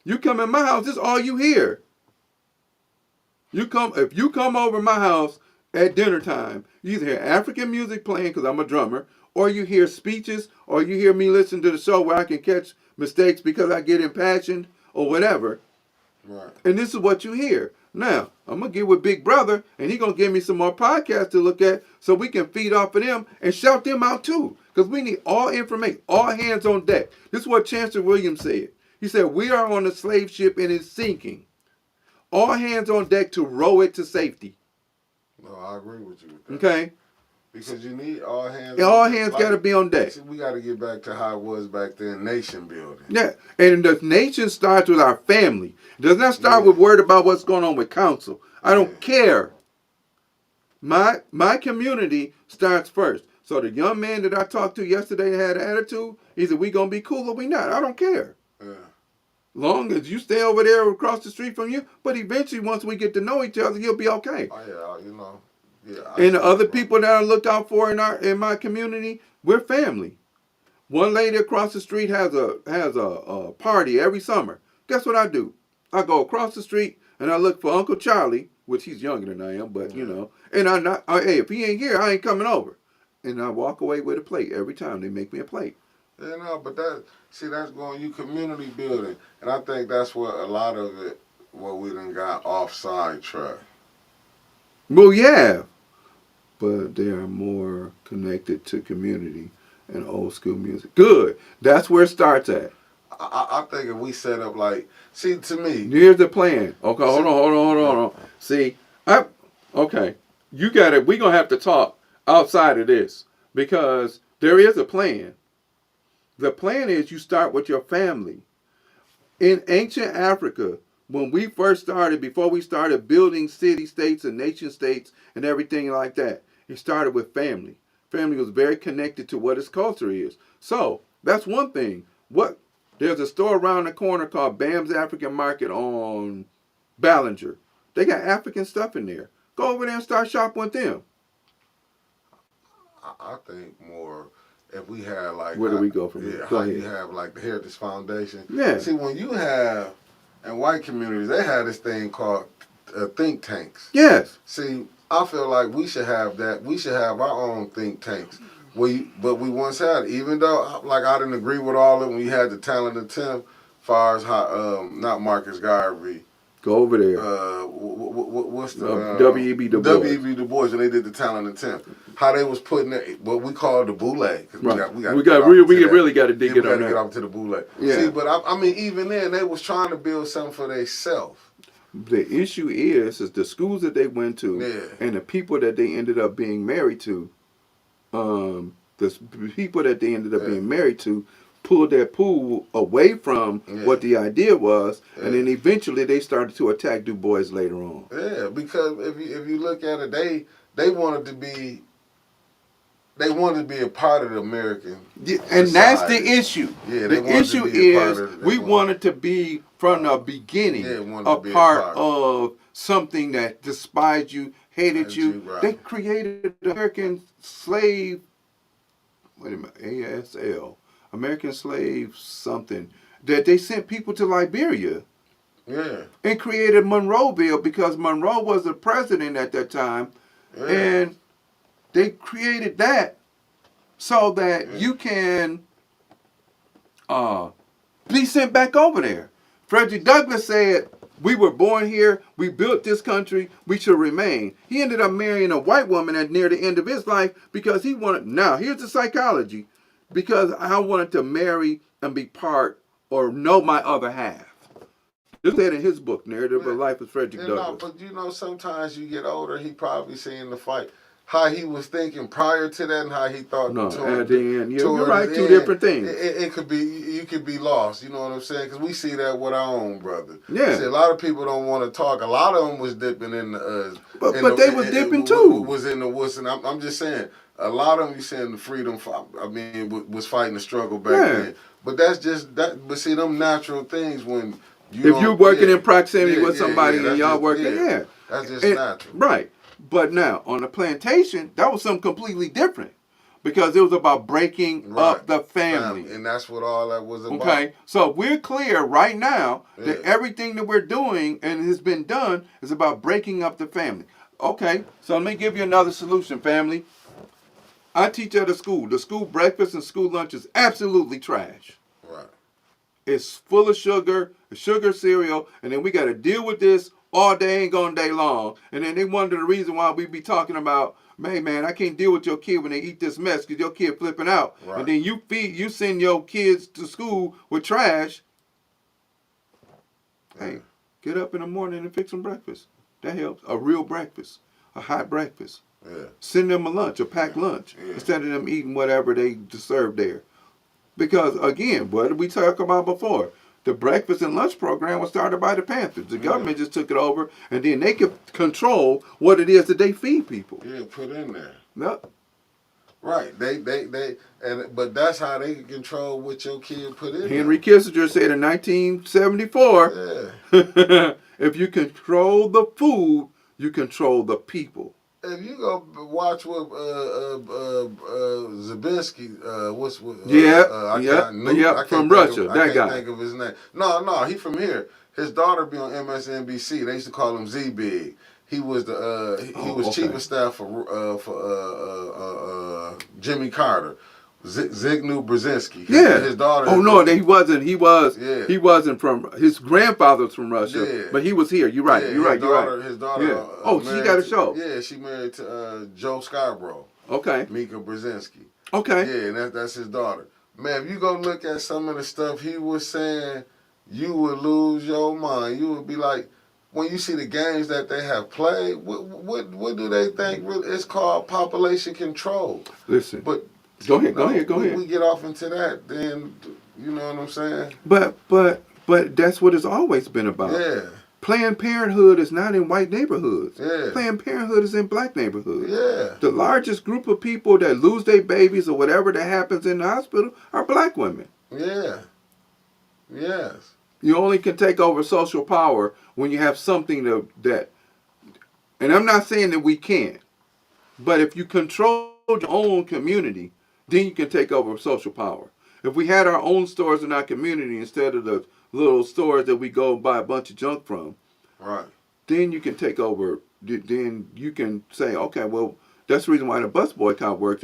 You come in my house, this is all you hear. If you come over my house at dinner time, you either hear African music playing because I'm a drummer, or you hear speeches, or you hear me listen to the show where I can catch mistakes because I get impassioned or whatever. Right. And this is what you hear. Now, I'm going to get with Big Brother, and he's going to give me some more podcasts to look at so we can feed off of them and shout them out too. Because we need all information, all hands on deck. This is what Chancellor Williams said. He said, we are on a slave ship and it's sinking. All hands on deck to row it to safety. No, I agree with you with that. Okay? Because you need all hands. And all hands got to be on deck. See, we got to get back to how it was back then, nation building. Yeah, and the nation starts with our family. It does not start with worried about what's going on with council. I don't care. My community starts first. So the young man that I talked to yesterday that had an attitude, either we going to be cool or we not. I don't care. Yeah. Long as you stay over there across the street from you, but eventually once we get to know each other, you'll be okay. Oh, yeah, you know. Yeah, and the other people that I look out for in my community, we're family. One lady across the street has a party every summer. Guess what I do? I go across the street and I look for Uncle Charlie, which he's younger than I am, but you know. And hey, if he ain't here, I ain't coming over. And I walk away with a plate every time they make me a plate. Yeah, no, but that's going, you community building. And I think that's what a lot of it, what we done got off-side track. Well, yeah. But they are more connected to community and old school music. Good. That's where it starts at. I think if we set up like, see, to me. Here's the plan. Okay, hold on. See, okay. You got it. We're going to have to talk outside of this because there is a plan. The plan is you start with your family. In ancient Africa, when we first started, before we started building city-states and nation-states and everything like that, it started with family. Family was very connected to what its culture is. So, that's one thing. There's a store around the corner called Bam's African Market on Ballinger. They got African stuff in there. Go over there and start shopping with them. I think more if we had like... Where do we go from here? How you have like the Heritage Foundation. Yeah. See, when you have, in white communities, they have this thing called think tanks. Yes. See, I feel like we should have that. We should have our own think tanks. But we once had it. Even though, like, I didn't agree with all of it when you had the talent of Tim, as far as how, not Marcus Garvey. Go over there. What's the... W.E.B. Du Bois. W.E.B. Du Bois, and they did the talent of Tim. How they was putting it, what we call the boule. Right. We really got to dig it on that. We got to get off to the boule. Yeah. See, but I mean, even then, they was trying to build something for themselves. The issue is the schools that they went to and the people that they ended up being married to, the people that they ended up being married to pulled that pool away from what the idea was, and then eventually they started to attack Du Bois later on. Yeah, because if you look at it, they wanted to be a part of the American and society. that's the issue. Yeah, the issue is we wanted to be from the beginning a part of something that despised you, hated you. Right. They created the American slave, ASL, American slave something, that they sent people to Liberia. Yeah. And created Monroeville because Monroe was the president at that time. Yeah. And they created that so that you can be sent back over there. Frederick Douglass said, we were born here, we built this country, we should remain. He ended up marrying a white woman at near the end of his life because he wanted, now here's the psychology, because I wanted to marry and be part or know my other half. This said in his book, Narrative of Life of Frederick Douglass. No, but you know, sometimes you get older, he probably seen the fight. How he was thinking prior to that and how he thought at the end. You're right, two different things. It could be, you could be lost, you know what I'm saying? Because we see that with our own brother. Yeah. See, a lot of people don't want to talk. A lot of them was dipping in the... but they was dipping too. Was in the woods, and I'm just saying, a lot of them, you saying the freedom, was fighting the struggle back then. But that's just, that. But see, them natural things when... If you're working in proximity with somebody and y'all working, that's just natural. Right. But now, on the plantation, that was something completely different. Because it was about breaking up the family. And that's what all that was about. Okay? So we're clear right now that everything that we're doing and has been done is about breaking up the family. Okay, so let me give you another solution, family. I teach at a school. The school breakfast and school lunch is absolutely trash. Right. It's full of sugar cereal, and then we got to deal with this all day long. And then they wonder the reason why we be talking about, man, I can't deal with your kid when they eat this mess because your kid flipping out. Right. And then you send your kids to school with trash. Hey, get up in the morning and fix some breakfast. That helps. A real breakfast, a hot breakfast. Yeah. Send them a lunch, a packed lunch, instead of them eating whatever they serve there. Because, again, what did we talk about before? The breakfast and lunch program was started by the Panthers. The government just took it over, and then they could control what it is that they feed people. Yeah, put in there. Yep. Right. But that's how they can control what your kid put in. Henry Kissinger said in 1974, if you control the food, you control the people. If you go watch what Zabinski, from Russia, I can't think of his name. No, he from here. His daughter be on MSNBC. They used to call him Z-Big. He was chief of staff for Jimmy Carter. Zygmunt Brzezinski. His daughter. Oh no, he wasn't. He wasn't from. His grandfather was from Russia, but he was here. You're right. You're right. His daughter. She got a show. Yeah, she married to Joe Scarborough. Okay. Mika Brzezinski. Okay. Yeah, and that's his daughter. Man, if you go look at some of the stuff he was saying, you would lose your mind. You would be like, when you see the games that they have played, what do they think? It's called population control. Listen, but. Go ahead. We get off into that, then you know what I'm saying. But that's what it's always been about. Yeah. Planned Parenthood is not in white neighborhoods. Yeah. Planned Parenthood is in black neighborhoods. Yeah. The largest group of people that lose their babies or whatever that happens in the hospital are black women. Yeah. Yes. You only can take over social power when you have something that. And I'm not saying that we can't, but if you control your own community, then you can take over social power. If we had our own stores in our community instead of the little stores that we go and buy a bunch of junk from, right? Then you can take over. Then you can say, okay, well, that's the reason why the bus boycott worked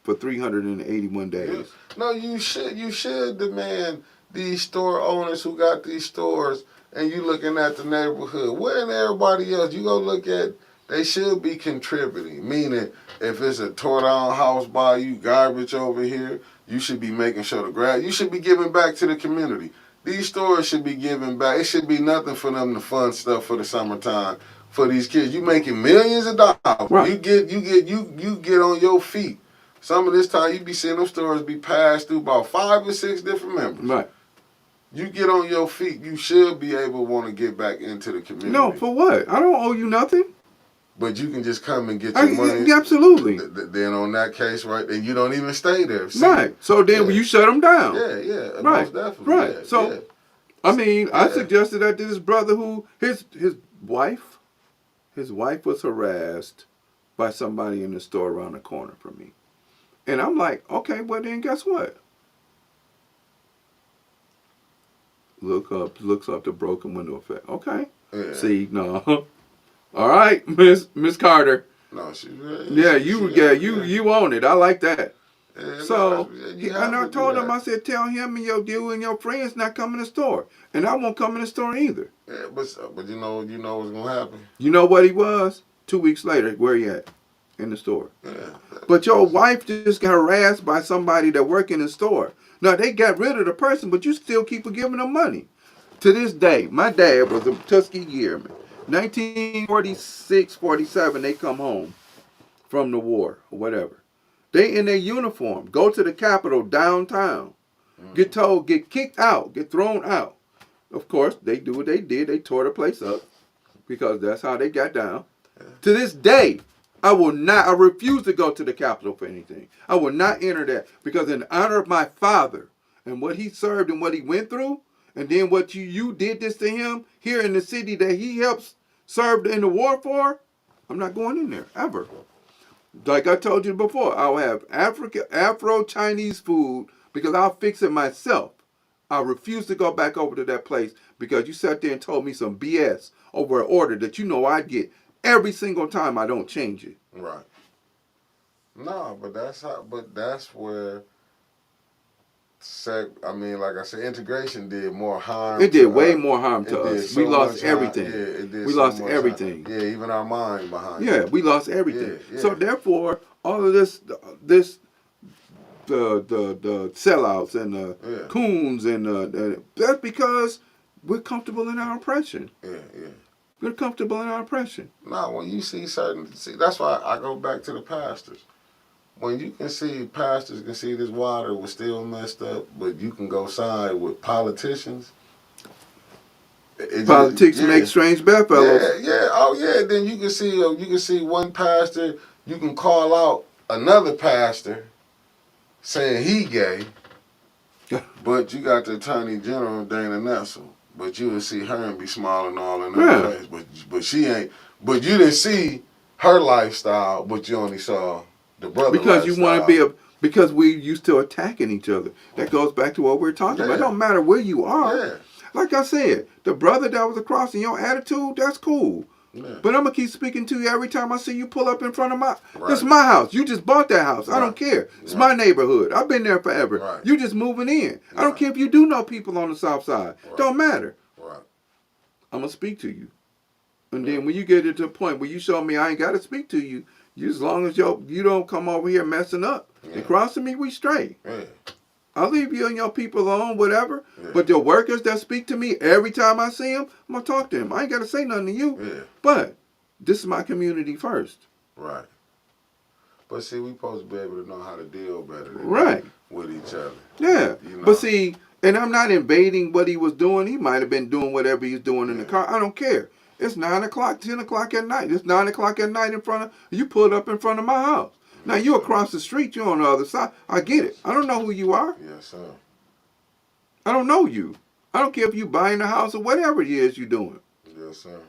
for 381 days. Yeah. No, you should demand these store owners who got these stores, and you looking at the neighborhood. Where in everybody else? You go look at. They should be contributing, meaning if it's a tore down house by you, garbage over here, you should be making sure the grass, you should be giving back to the community. These stores should be giving back. It should be nothing for them to fund stuff for the summertime for these kids. You making millions of dollars. Right. You get on your feet. Some of this time you be seeing them stores be passed through about 5 or 6 different members. Right. You get on your feet, you should be able to want to get back into the community. No, for what? I don't owe you nothing. But you can just come and get your money. Absolutely. Then on that case, right, then you don't even stay there. See? Right. So then you shut them down. Yeah. Right. Most definitely. Right. Yeah, so, I mean, I suggested that to this brother who, his wife was harassed by somebody in the store around the corner from me. And I'm like, okay, well then guess what? Looks up the broken window effect. Okay. Yeah. See, no. All right, Miss Carter. No, you own it. I like that. Yeah, So, no, you and have I to do told him, that. I said, tell him and you and your friends not come in the store. And I won't come in the store either. Yeah, but you know what's gonna happen. You know what he was? 2 weeks later, where he at? In the store. Yeah, But your wife just got harassed by somebody that work in the store. Now, they got rid of the person, but you still keep giving them money. To this day, my dad was a Tuskegee Airman. 1946, 47, they come home from the war or whatever. They in their uniform, go to the Capitol downtown, get told, get kicked out, get thrown out. Of course, they do what they did. They tore the place up because that's how they got down. To this day, I refuse to go to the Capitol for anything. I will not enter that because in honor of my father and what he served and what he went through, and then what you did this to him here in the city that he helped served in the war for, I'm not going in there ever. Like I told you before, I'll have Afro-Chinese food because I'll fix it myself. I refuse to go back over to that place because you sat there and told me some BS over an order that you know I get every single time I don't change it. right. No, but that's how. But that's where. I mean, like I said, integration did more harm. It did to way us. more harm to It did us. We so lost much harm. everything. Yeah, it did We so lost much everything. harm. Yeah, even our mind behind Yeah, it. we lost everything. Yeah, yeah. So therefore, all of this the sellouts and the coons and that's because we're comfortable in our oppression. Yeah, yeah. We're comfortable in our oppression. No, when you see that's why I go back to the pastors. When you can see pastors can see this water was still messed up, but you can go side with politicians. Politics make strange bedfellows. Yeah, yeah, oh yeah. Then you can see one pastor. You can call out another pastor saying he gay, but you got the Attorney General Dana Nessel. But you would see her and be smiling all in her face. But she ain't. But you didn't see her lifestyle, but you only saw the brother because lifestyle. you want to be because we used to attacking each other. That goes back to what we're talking about. It don't matter where you are. Yeah. Like I said, the brother that was across in your attitude, that's cool. Yeah. But I'm gonna keep speaking to you every time I see you pull up in front of my. Right. This is my house. You just bought that house. I don't care. It's my neighborhood. I've been there forever. Right. You just moving in. I don't care if you do know people on the south side. Don't matter. Right. I'm gonna speak to you. And then when you get to the point where you show me I ain't gotta speak to you, as long as you don't come over here messing up and crossing me, we straight. Yeah. I'll leave you and your people alone, whatever. Yeah. But the workers that speak to me every time I see them, I'm going to talk to them. I ain't got to say nothing to you. Yeah. But this is my community first. Right. But see, we supposed to be able to know how to deal better with each other. Yeah. You know? But see, and I'm not invading what he was doing. He might have been doing whatever he's doing in the car. I don't care. It's 9 o'clock, 10 o'clock at night. It's 9 o'clock at night you pulled up in front of my house. Now, you across the street, you're on the other side. I get it. I don't know who you are. Yes, sir. I don't know you. I don't care if you buying a house or whatever it is you're doing. Yes, sir.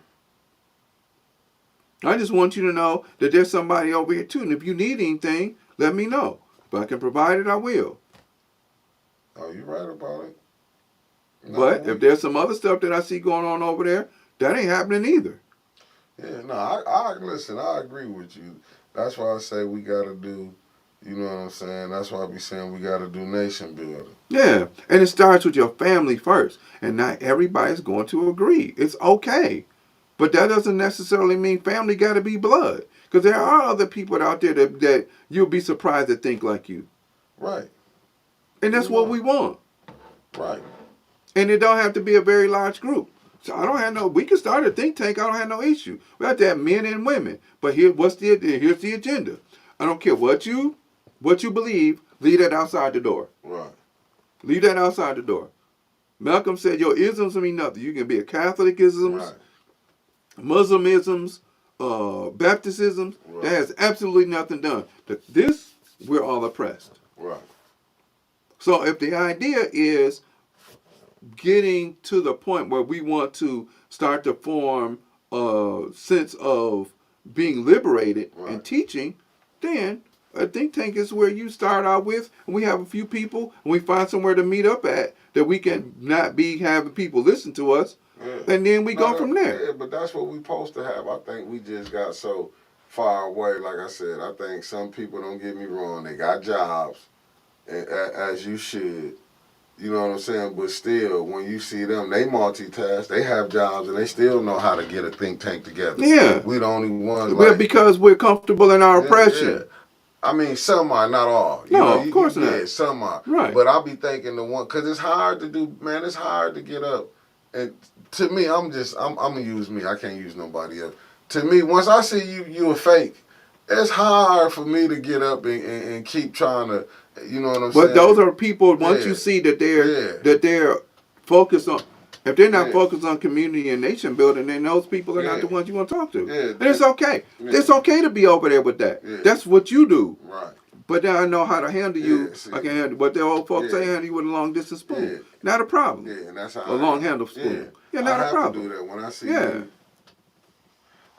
I just want you to know that there's somebody over here, too. And if you need anything, let me know. If I can provide it, I will. Oh, you're right about it. No, but if there's some other stuff that I see going on over there, that ain't happening either. Yeah, no, I listen, I agree with you. That's why I say we got to do, you know what I'm saying? That's why I be saying we got to do nation building. Yeah, and it starts with your family first. And not everybody's going to agree. It's okay. But that doesn't necessarily mean family got to be blood. Because there are other people out there that you'll be surprised that think like you. Right. And that's what we want. Right. And it don't have to be a very large group. So we can start a think tank. I don't have no issue. We have to have men and women. But here's the agenda. I don't care what you believe, leave that outside the door. Right. Leave that outside the door. Malcolm said your isms mean nothing. You can be a Catholicisms, Muslimisms, Baptisms. Right. That has absolutely nothing done. This, we're all oppressed. Right. So if the idea is getting to the point where we want to start to form a sense of being liberated and teaching, then a think tank is where you start out with, and we have a few people, and we find somewhere to meet up at that we can not be having people listen to us, and then we go from there. Yeah, but that's what we're supposed to have. I think we just got so far away. Like I said, I think some people, don't get me wrong, they got jobs. as you should. You know what I'm saying? But still, when you see them, they multitask. They have jobs, and they still know how to get a think tank together. Yeah. We the only ones Well, like because we're comfortable in our oppression. yeah. I mean, some are, not all. You No, know, of course not. Yeah, some are. Right. But I'll be thinking the one, because it's hard to do, man, it's hard to get up. And to me, I'm going to use me. I can't use nobody else. To me, once I see you a fake, it's hard for me to get up and keep trying to, you know what I'm saying? But those are people, once you see that they're focused on, if they're not focused on community and nation building, then those people are not the ones you want to talk to. Yeah. And it's okay. Yeah. It's okay to be over there with that. Yeah. That's what you do. Right. But now I know how to handle you. I can handle what the old folks say, handle you with a long distance spoon. Yeah. Not a problem. Yeah, and that's how a long handle spoon. Yeah, not a problem. I have to do that when I see you.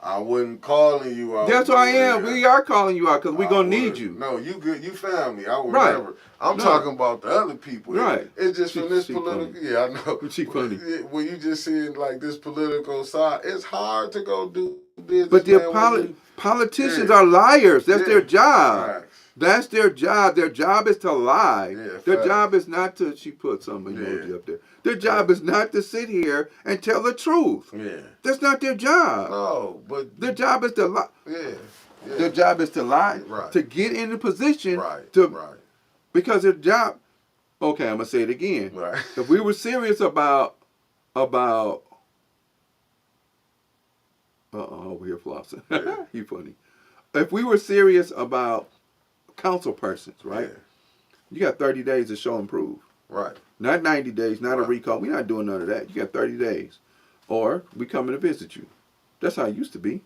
I wasn't calling you out. That's what I am. We are calling you out because we're going to need you. No, you good. You found me. I would never. I'm talking about the other people. Right. It's just from this political. Funny. Yeah, I know. She funny. When you just see like this political side, it's hard to go do business. But the politicians are liars. That's their job. Right. That's their job. Their job is to lie. Yeah, their job is not to, she put some emoji up there. Their job is not to sit here and tell the truth. Yeah. That's not their job. No, but their job is to lie. Yeah. Their job is to lie, to get in the position because their job, okay, I'm going to say it again. Right. If we were serious about we're here flossing. Yeah. You funny. If we were serious about council persons, right? Yeah. You got 30 days to show and prove. Right. Not 90 days, not a recall. We're not doing none of that. You got 30 days. Or we coming to visit you. That's how it used to be.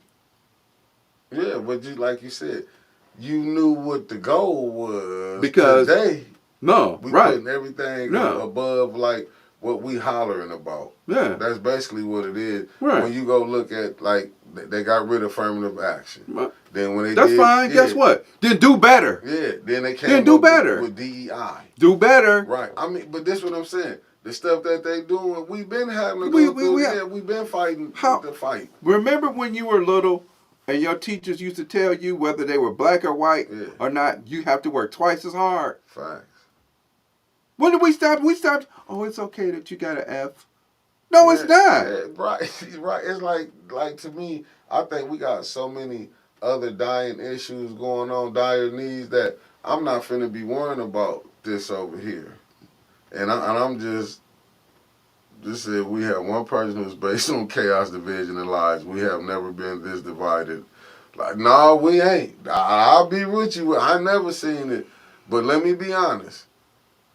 Yeah, but like you said, you knew what the goal was. Because today, we putting everything above like what we hollering about. Yeah. That's basically what it is. Right. When you go look at, like, they got rid of affirmative action. Right. Then when they That's fine. Guess what? Then do better. Yeah. Then they came then do better. With DEI. Do better. Right. I mean, but this is what I'm saying. The stuff that they doing, we've been having to go through. We've been fighting the fight. Remember when you were little and your teachers used to tell you whether they were black or white or not, you have to work twice as hard? Facts. When did we stop? We stopped. Oh, it's okay that you got an F. No, it's not. Yeah, right. It's like to me, I think we got so many other dying issues going on, dire needs, that I'm not finna be worrying about this over here. And I'm just said we have one person who's based on chaos, division, and lies. We have never been this divided. Like, no, we ain't. I'll be with you. I never seen it. But let me be honest.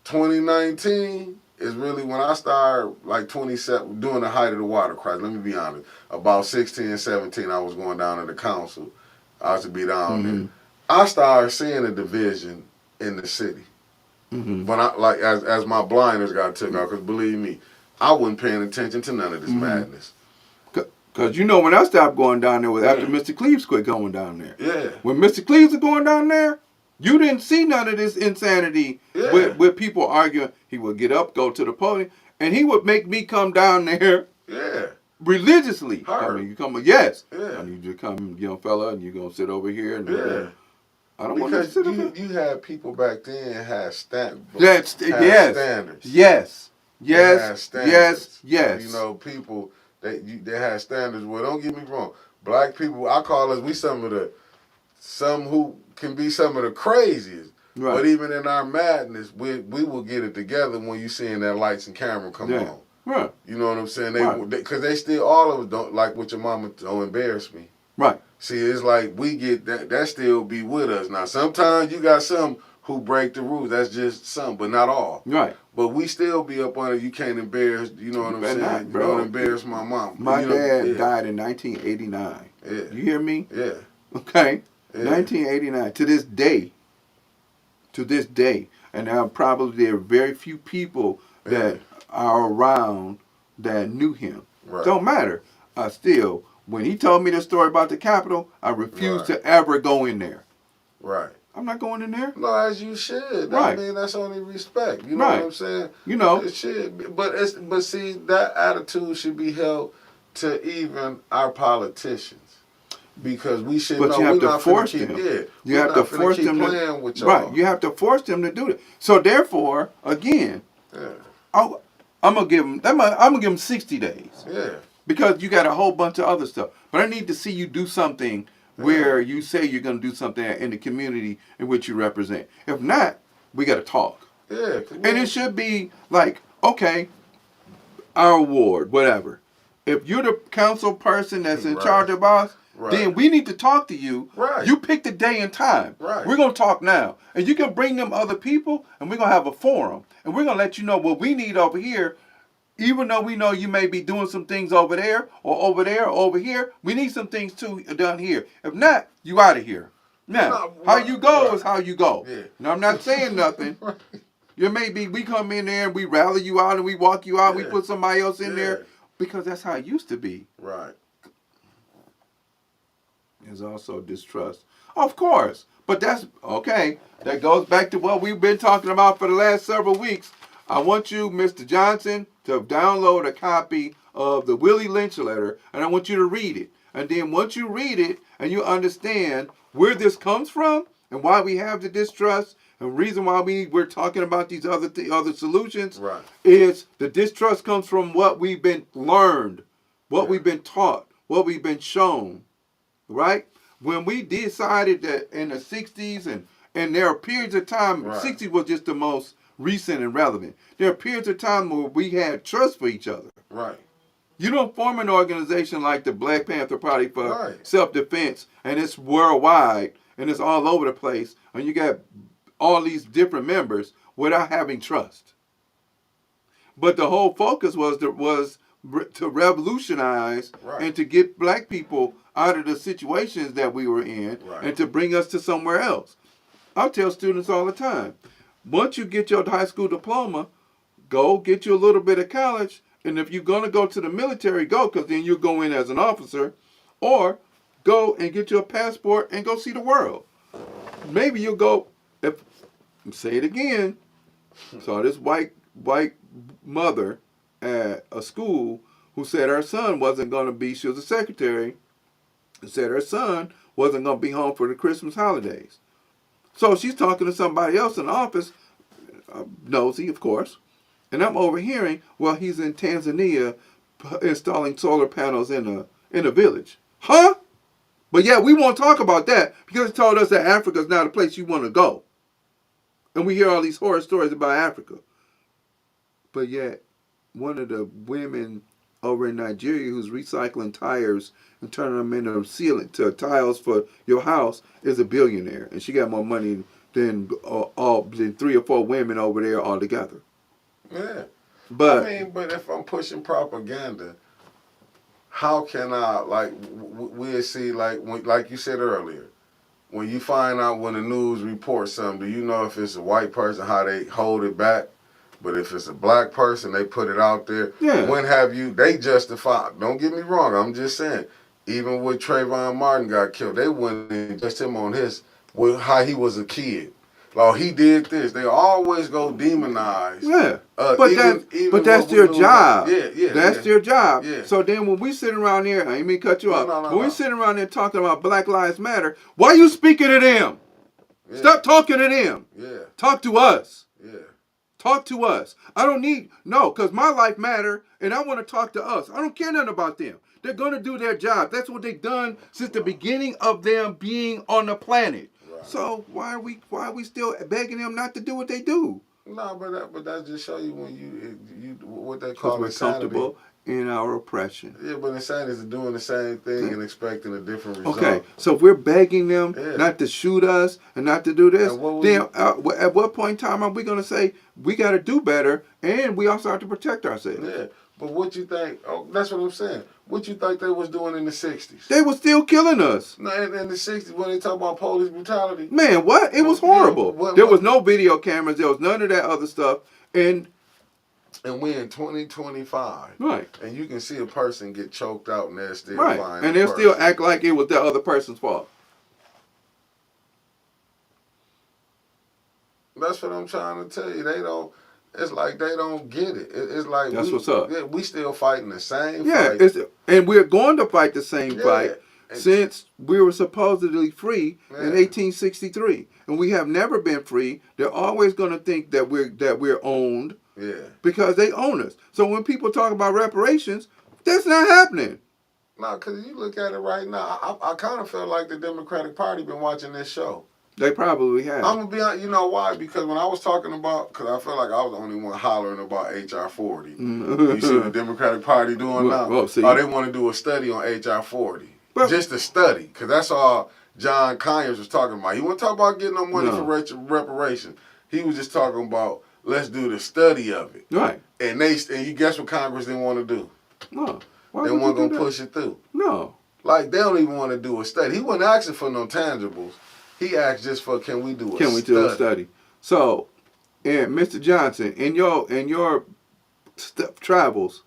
2019 is really when I started, like 27, during the height of the water crisis. Let me be honest. About 16, 17, I was going down to the council. I used to be down there. I started seeing a division in the city. But as my blinders got took out, because believe me, I wasn't paying attention to none of this madness. Because when I stopped going down there was after Mr. Cleaves quit going down there. Yeah. When Mr. Cleaves was going down there, you didn't see none of this insanity with people arguing. He would get up, go to the podium, and he would make me come down there religiously. I mean, you come, I need you to come, young fella, and you're going to sit over here. And I don't want to sit over here. You had people back then had standards. Standards. Yes. You know, people, they had standards. Well, don't get me wrong. Black people, I call us, we some who can be some of the craziest. Right. But even in our madness, we will get it together when you seeing that lights and camera come on. Right. You know what I'm saying? Because they still, all of us don't, like with your mama, don't embarrass me. Right. See, it's like we get that still be with us. Now, sometimes you got some who break the rules. That's just some, but not all. Right. But we still be up on it. You can't embarrass, you know what I'm saying? You don't embarrass my mom. My dad died in 1989. Yeah. You hear me? Yeah. Okay. Yeah. 1989. To this day. And now probably there are very few people that are around that knew him. Right. Don't matter. Still, when he told me the story about the Capitol, I refused to ever go in there. Right. I'm not going in there. No, as you should. Right. I mean, that's only respect. You know what I'm saying? You know. It should be. But see, that attitude should be held to even our politicians. because we should But know you have we're to not finna force keep them. yeah, You we're have to not finna force keep them playing with y'all. right. You have to force them to do it. So therefore, again, Yeah. I'm gonna give them. I'm gonna give them 60 days Yeah. because you got a whole bunch of other stuff. But I need to see you do something where you say you're gonna do something in the community in which you represent. If not, we got to talk. Yeah. And it should be like, okay, our award, whatever. If you're the council person that's in Right. charge of us, Right. then we need to talk to you. Right. You pick the day and time. Right. We're going to talk now. And you can bring them other people, and we're going to have a forum. And we're going to let you know what we need over here. Even though we know you may be doing some things over there, or over here, we need some things too done here. If not, you out of here. Now, No, how right, you go right. is how you go. Yeah. Now, I'm not saying nothing. You may be, we come in there and we rally you out and we walk you out. We Yeah. put somebody else in Yeah. there because that's how it used to be. Right. There's also distrust. Of course. But that's okay. That goes back to what we've been talking about for the last several weeks. I want you, Mr. Johnson, to download a copy of the Willie Lynch letter, and I want you to read it. And then once you read it and you understand where this comes from and why we have the distrust, and the reason why we're talking about these other solutions, Right. is the distrust comes from what we've been learned, what we've been taught, what we've been shown, right? When we decided that in the 60s, and there are periods of time, Right. 60s was just the most recent and relevant. There are periods of time where we had trust for each other. Right. You don't form an organization like the Black Panther Party for Right. self-defense, and it's worldwide, and it's all over the place, and you got all these different members without having trust. But the whole focus was to revolutionize Right. and to get black people out of the situations that we were in, Right. and to bring us to somewhere else. I tell students all the time, once you get your high school diploma, go get you a little bit of college, and if you're going to go to the military, go, because then you'll go in as an officer, or go and get you a passport and go see the world. Maybe you'll go, say it again, saw this white mother at a school who said her son wasn't going to be, she was a secretary, and said her son wasn't going to be home for the Christmas holidays. So she's talking to somebody else in the office, nosy, of course, and I'm overhearing, well, he's in Tanzania installing solar panels in a village. Huh? But yeah, we won't talk about that because it told us that Africa's not a place you want to go. And we hear all these horror stories about Africa. But yet, one of the women over in Nigeria who's recycling tires and turning them into tiles for your house is a billionaire. And she got more money than than 3 or 4 women over there all together. Yeah. But I mean, but if I'm pushing propaganda, how can I, like, we'll see, like you said earlier, when you find out when the news reports something, do you know if it's a white person, how they hold it back? But if it's a black person, they put it out there. Yeah. When have you, they justify, don't get me wrong, I'm just saying, even when Trayvon Martin got killed, they wouldn't just him on how he was a kid. Like, he did this. They always go demonize. yeah, Even but that's what we their knew job. about- Yeah, that's yeah. their job. Yeah. So then when we sitting around here, I ain't mean to cut you No, off. no, no, when we no. sitting around there talking about Black Lives Matter, why are you speaking to them? Yeah. Stop talking to them. Yeah, Talk to us. yeah. Talk to us. I don't need, no, because my life matter, and I want to talk to us. I don't care nothing about them. They're going to do their job. That's what they've done since the beginning of them being on the planet. Right. So why are we still begging them not to do what they do? No, but that just show you when you what they Because call we're insanity. comfortable in our oppression. Yeah, but insanity is doing the same thing and expecting a different result. Okay, so if we're begging them Yeah. not to shoot us and not to do this, And what then at what point in time are we going to say we got to do better and we also have to protect ourselves? Yeah, but what you think? Oh, that's what I'm saying. What you think they was doing in the '60s? They were still killing us. No, in the '60s when they talk about police brutality. Man, what? It was horrible. Yeah, there was no video cameras. There was none of that other stuff. And we're in 2025. right. And you can see a person get choked out and they're still Right. fine. And they'll still act like it was the other person's fault. That's what I'm trying to tell you. They don't. It's like they don't get it. It's like That's what's up. Yeah, we still fighting the same Yeah, fight. and we're going to fight the same fight. since we were supposedly free in 1863, and we have never been free. They're always going to think that we're owned, because they own us. So when people talk about reparations, that's not happening. No, because you look at it right now, I kind of feel like the Democratic Party been watching this show. They probably have. I'm gonna be honest. You know why? Because when I was talking about, because I feel like I was the only one hollering about HR 40. You see what the Democratic Party doing now? Well, they want to do a study on HR 40. Just a study, because that's all John Conyers was talking about. He wasn't talking about getting no money for reparations. He was just talking about, let's do the study of it. Right. And you guess what Congress didn't want to do? No. They weren't gonna push it through. No. Like, they don't even want to do a study. He wasn't asking for no tangibles. He asked just for, can we do a study? So, and Mr. Johnson, in your travels,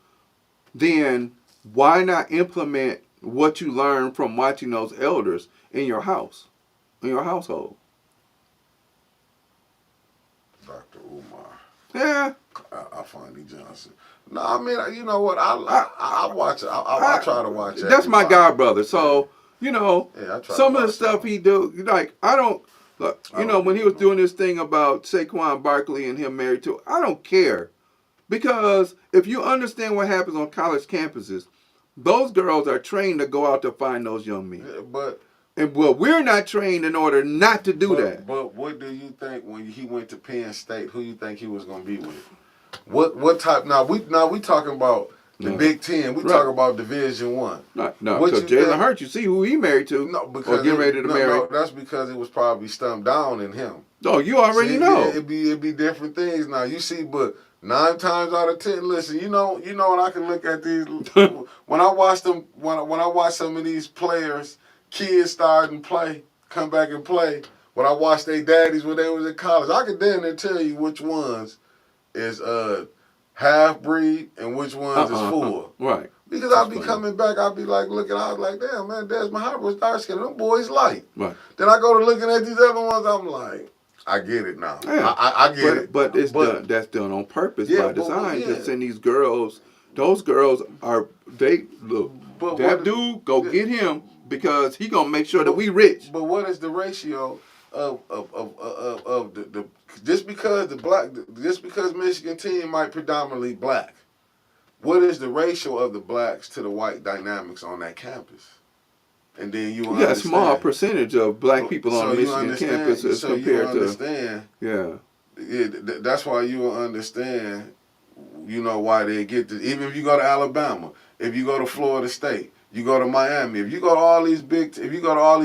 then why not implement what you learned from watching those elders in your house, in your household? Dr. Umar. Yeah. I find E. Johnson. No, I mean, you know what? I watch it. I try to watch it. That's my god brother. So, you know, some of the stuff he do, like, I don't, look, you know, when he was doing this thing about Saquon Barkley and him married to, I don't care. Because if you understand what happens on college campuses, those girls are trained to go out to find those young men. Yeah, we're not trained in order not to do that. But what do you think when he went to Penn State? Who you think he was going to be with? What type? Now we talking about the Big Ten. We talking about Division I. No. So Jalen Hurts, you see who he married to? No, because getting ready to marry. No, that's because it was probably stumped down in him. Oh, you already know. It'd be different things now. You see, but 9 times out of 10, listen. You know, when I can look at these when I watch them, when I watch some of these players, kids start and play, come back and play. When I watch their daddies when they was in college, I could damn near tell you which ones is half breed and which ones is full. Right. Because I'll be coming back, I'll be like looking, I was like, damn man, Desmond Hopper's dark skin, them boys light. Right. Then I go to looking at these other ones, I'm like, I get it now. Yeah. I get it. But done. That's done on purpose by design. To send these girls. Those girls are that dude. Go get him because he gonna make sure that we rich. But what is the ratio of the just because Michigan team might predominantly black? What is the ratio of the blacks to the white dynamics on that campus? And then you got a small percentage of black people on the Michigan campus as compared to. That's why you will understand. You know why they get this. Even if you go to Alabama, if you go to Florida State, you go to Miami, if you go to all these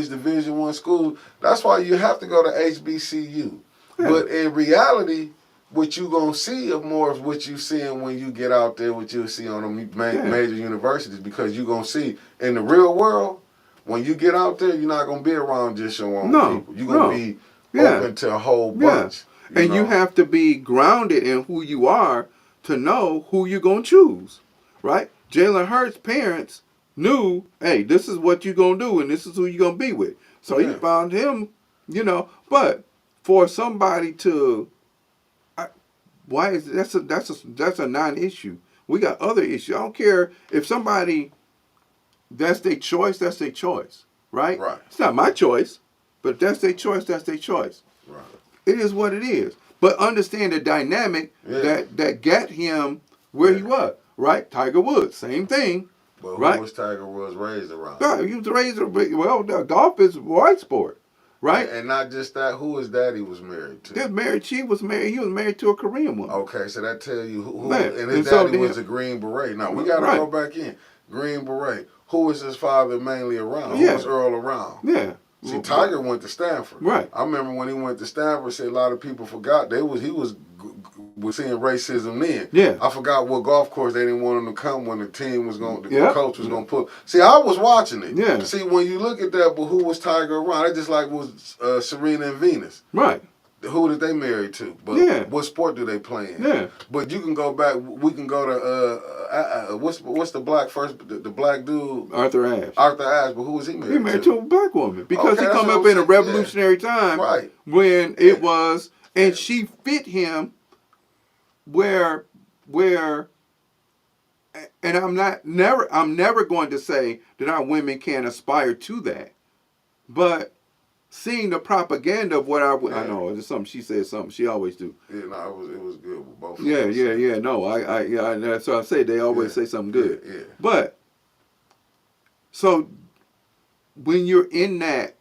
Division I schools, that's why you have to go to HBCU. Yeah. But in reality, what you gonna see of more of what you seeing when you get out there, what you see on the major universities, because you gonna see in the real world, when you get out there, you're not gonna be around just your own people. You're gonna be open to a whole bunch. And you have to be grounded in who you are to know who you're gonna choose, right? Jalen Hurts' parents knew, hey, this is what you're going to do and this is who you're going to be with. So he found him, but for somebody to, why is that's a non-issue. We got other issues. I don't care if somebody, that's their choice, right? Right. It's not my choice, but if that's their choice, that's their choice. Right. It is what it is. But understand the dynamic that got him where he was, right? Tiger Woods, same thing. But who was Tiger Woods raised around? Right, he was raised, golf is a white sport, right? And not just that, who his daddy was married to? He was married to a Korean woman. Okay, so that tell you who and his daddy was a Green Beret. Now, we got to go back in. Green Beret. Who was his father mainly around? Who was Earl around? Yeah. See, Tiger went to Stanford. Right. I remember when he went to Stanford, a lot of people forgot he was seeing racism then. Yeah. I forgot what golf course they didn't want him to come when the team was going, the coach was going to put. See, I was watching it. Yeah. See, when you look at that, but who was Tiger around? It just like was Serena and Venus. Right. Who did they marry to? But what sport do they play in? Yeah. But you can go back. We can go to what's the black the black dude? Arthur Ashe. Arthur Ashe. But who was he married to? He married to a black woman because he come up in a revolutionary time, right? When it was, and she fit him where and I'm never going to say that our women can't aspire to that. But seeing the propaganda of what I know, it's something she said something she always do. Yeah, no, it was good with both. Yeah. No, I that's what I say. They always say something good. Yeah. But so when you're in that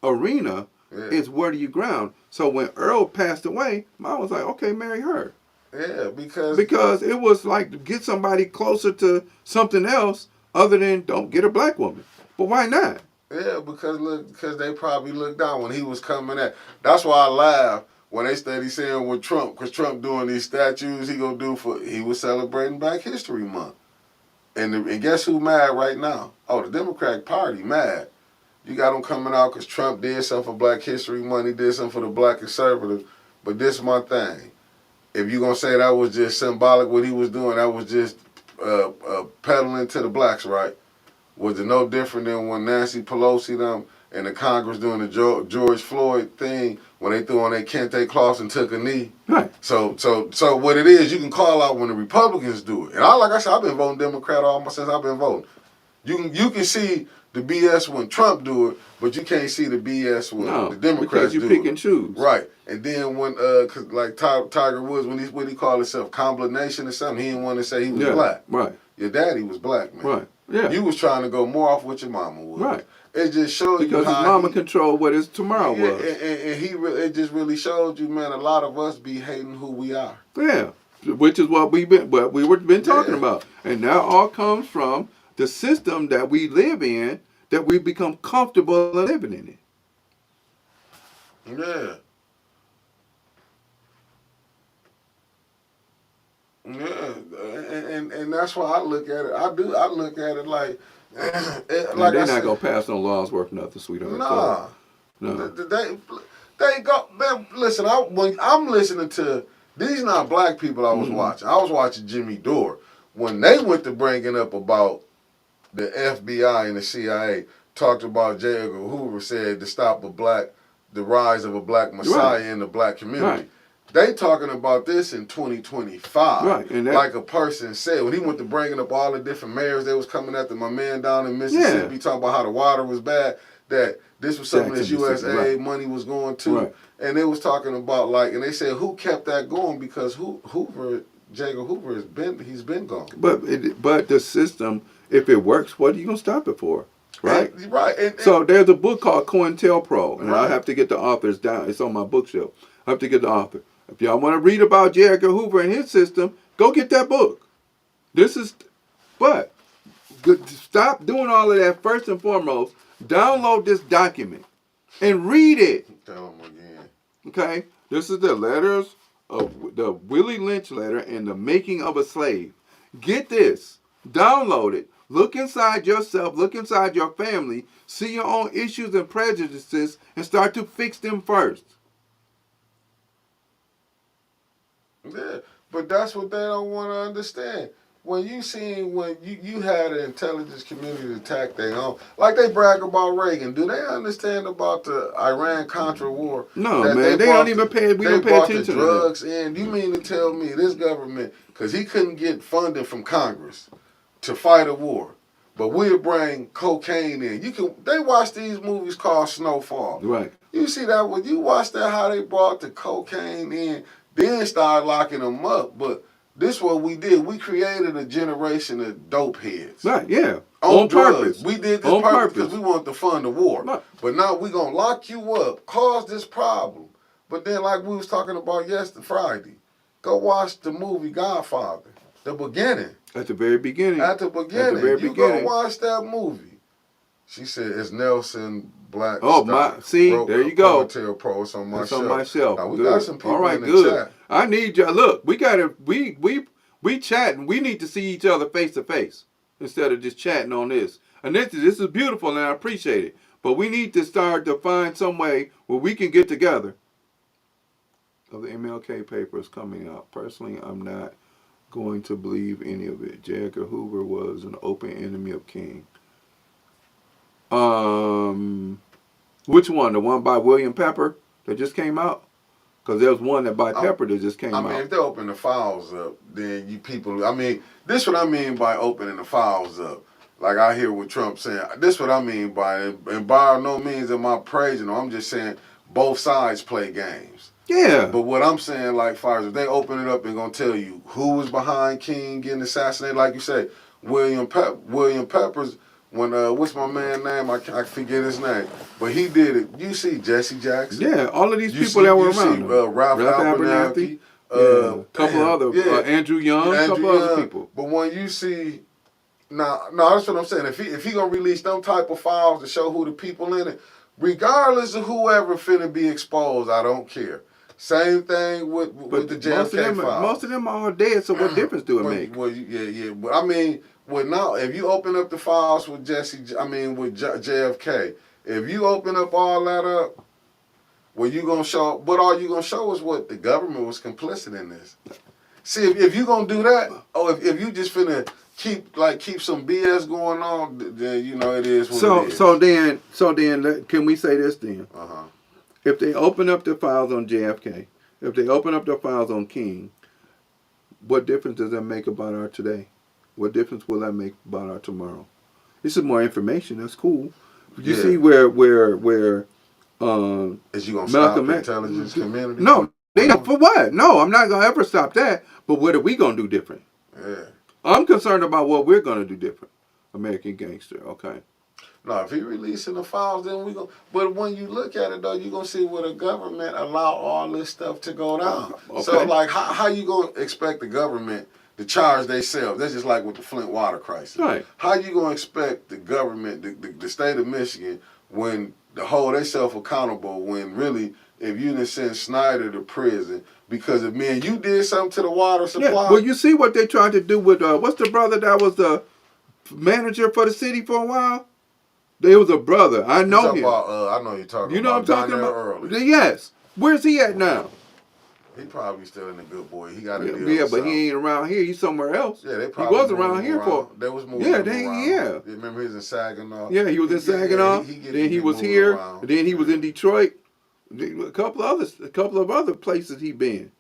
arena, it's where do you ground? So when Earl passed away, Mom was like, okay, marry her. Yeah, because it was like to get somebody closer to something else other than don't get a black woman. But why not? Yeah, because they probably looked down when he was coming at. That's why I laugh when they started saying with Trump, because Trump doing these statues he was celebrating Black History Month. And guess who mad right now? Oh, the Democratic Party mad. You got them coming out because Trump did something for Black History Month, he did something for the Black conservatives. But this is my thing. If you're going to say that was just symbolic what he was doing, that was just peddling to the blacks, right? Was it no different than when Nancy Pelosi them and the Congress doing the George Floyd thing when they threw on their kente cloths and took a knee? Right. So what it is, you can call out when the Republicans do it. And like I said, I've been voting Democrat almost since I've been voting. You can see the BS when Trump do it, but you can't see the BS when the Democrats do it. Because you pick and choose. Right. And then when, cause like Tiger Woods, what he called himself, combination or something, he didn't want to say he was black. Right. Your daddy was black, man. Right. Yeah. You was trying to go more off what your mama was. Right. It just showed you because how his mama controlled what his tomorrow was. And it just really showed you, man, a lot of us be hating who we are. Yeah. Which is what we've been talking about. And that all comes from the system that we live in, that we become comfortable living in it. Yeah. Yeah, and that's why I look at it. I look at it like they're not gonna pass no laws worth nothing, sweetheart. Nah, no. They go. Man, listen, when I'm listening to these not black people I was watching. I was watching Jimmy Dore when they went to bringing up about the FBI and the CIA talked about J. Edgar Hoover said to stop the rise of a black messiah in the black community. Right. They talking about this in 2025. Right. And like a person said, when he went to bringing up all the different mayors that was coming after my man down in Mississippi, talking about how the water was bad, that this was something that USAID money was going to. Right. And they was talking about and they said who kept that going because J. Edgar Hoover he's been gone. But the system, if it works, what are you gonna stop it for? Right? Right. So there's a book called COINTELPRO, and I have to get the authors down. It's on my bookshelf. I have to get the author. If y'all want to read about J. Edgar Hoover and his system, go get that book. But stop doing all of that. First and foremost, download this document and read it. Tell them again. Okay? This is the letters of the Willie Lynch letter and the making of a slave. Get this. Download it. Look inside yourself. Look inside your family. See your own issues and prejudices and start to fix them first. Yeah, but that's what they don't want to understand. When you had an intelligence community attack their own, like they brag about Reagan, do they understand about the Iran-Contra war? No, man, they don't even pay. We don't pay attention to drugs in. You mean to tell me this government, because he couldn't get funding from Congress to fight a war, but we'll bring cocaine in. They watch these movies called Snowfall. Right. You see that when you watch that how they brought the cocaine in. Then started locking them up. But this is what we did. We created a generation of dope heads. Right, yeah. On drugs. Purpose. We did this on purpose because we wanted to fund the war. Right. But now we're going to lock you up, cause this problem. But then like we was talking about Friday, go watch the movie Godfather. The beginning. At the very beginning. You go watch that movie. She said, it's Nelson Black. Oh, there you go. Pro. It's on my it's shelf. on my shelf. Now, we got some people in the chat. I need you. Look, we chatting. We need to see each other face to face instead of just chatting on this. And this is beautiful, and I appreciate it. But we need to start to find some way where we can get together. Of the MLK papers coming out. Personally, I'm not going to believe any of it. J. Edgar Hoover was an open enemy of King. Which one? The one by William Pepper that just came out? Because there was one that by Pepper that just came I mean, out. if they open the files up, then you people. I mean, this what I mean by opening the files up. Like I hear what Trump saying. This what I mean by it. And by no means am I praising them. I'm just saying both sides play games. Yeah. But what I'm saying, like, far as if they open it up and gonna tell you who was behind King getting assassinated, like you say, William Peppers. When what's my man name? I forget his name, but he did it. You see Jesse Jackson. Yeah, all of these people that were around. You see Ralph Abernathy. Yeah, couple other Andrew Young, couple other people. But when you see now, that's what I'm saying. If he gonna release them type of files to show who the people in it, regardless of whoever finna be exposed, I don't care. Same thing with the JFK files. Most of them are all dead. So what difference do it make? Well, yeah. But I mean, now if you open up the files with JFK, if you open up all that up, what you gonna show? What all you gonna show is what the government was complicit in this. See, if you gonna do that, if you just finna keep some BS going on, then you know it is what it is. So then, can we say this then? If they open up the files on JFK, if they open up the files on King, what difference does that make about our today? What difference will that make about our tomorrow? This is more information. That's cool. You see where is you gonna stop the intelligence community? No, they don't. For what? No, I'm not gonna ever stop that. But what are we gonna do different? Yeah. I'm concerned about what we're gonna do different. American Gangster. Okay. No, if he releasing the files, then we go. But when you look at it, though, you gonna see where the government allow all this stuff to go down. Okay. So, like, how you gonna expect the government to charge themselves? That's just like with the Flint water crisis. Right. How you gonna expect the government, the state of Michigan, when to hold themselves accountable when really, if you didn't send Snyder to prison because if me and you did something to the water supply? Yeah. Well, you see what they tried to do with what's the brother that was the manager for the city for a while? There was a brother. I know him. I know you're talking about. You know what I'm talking about? Early. Yes. Where's he at now? He probably still in the good boy. He got a deal. Yeah, but he ain't around here. He's somewhere else. Yeah, they probably he was around here for. They was moving Yeah, around. Yeah. Remember he was in Saginaw. Yeah, he was in Saginaw. Then he was here. Around. Then he was in Detroit. A couple of other places he been.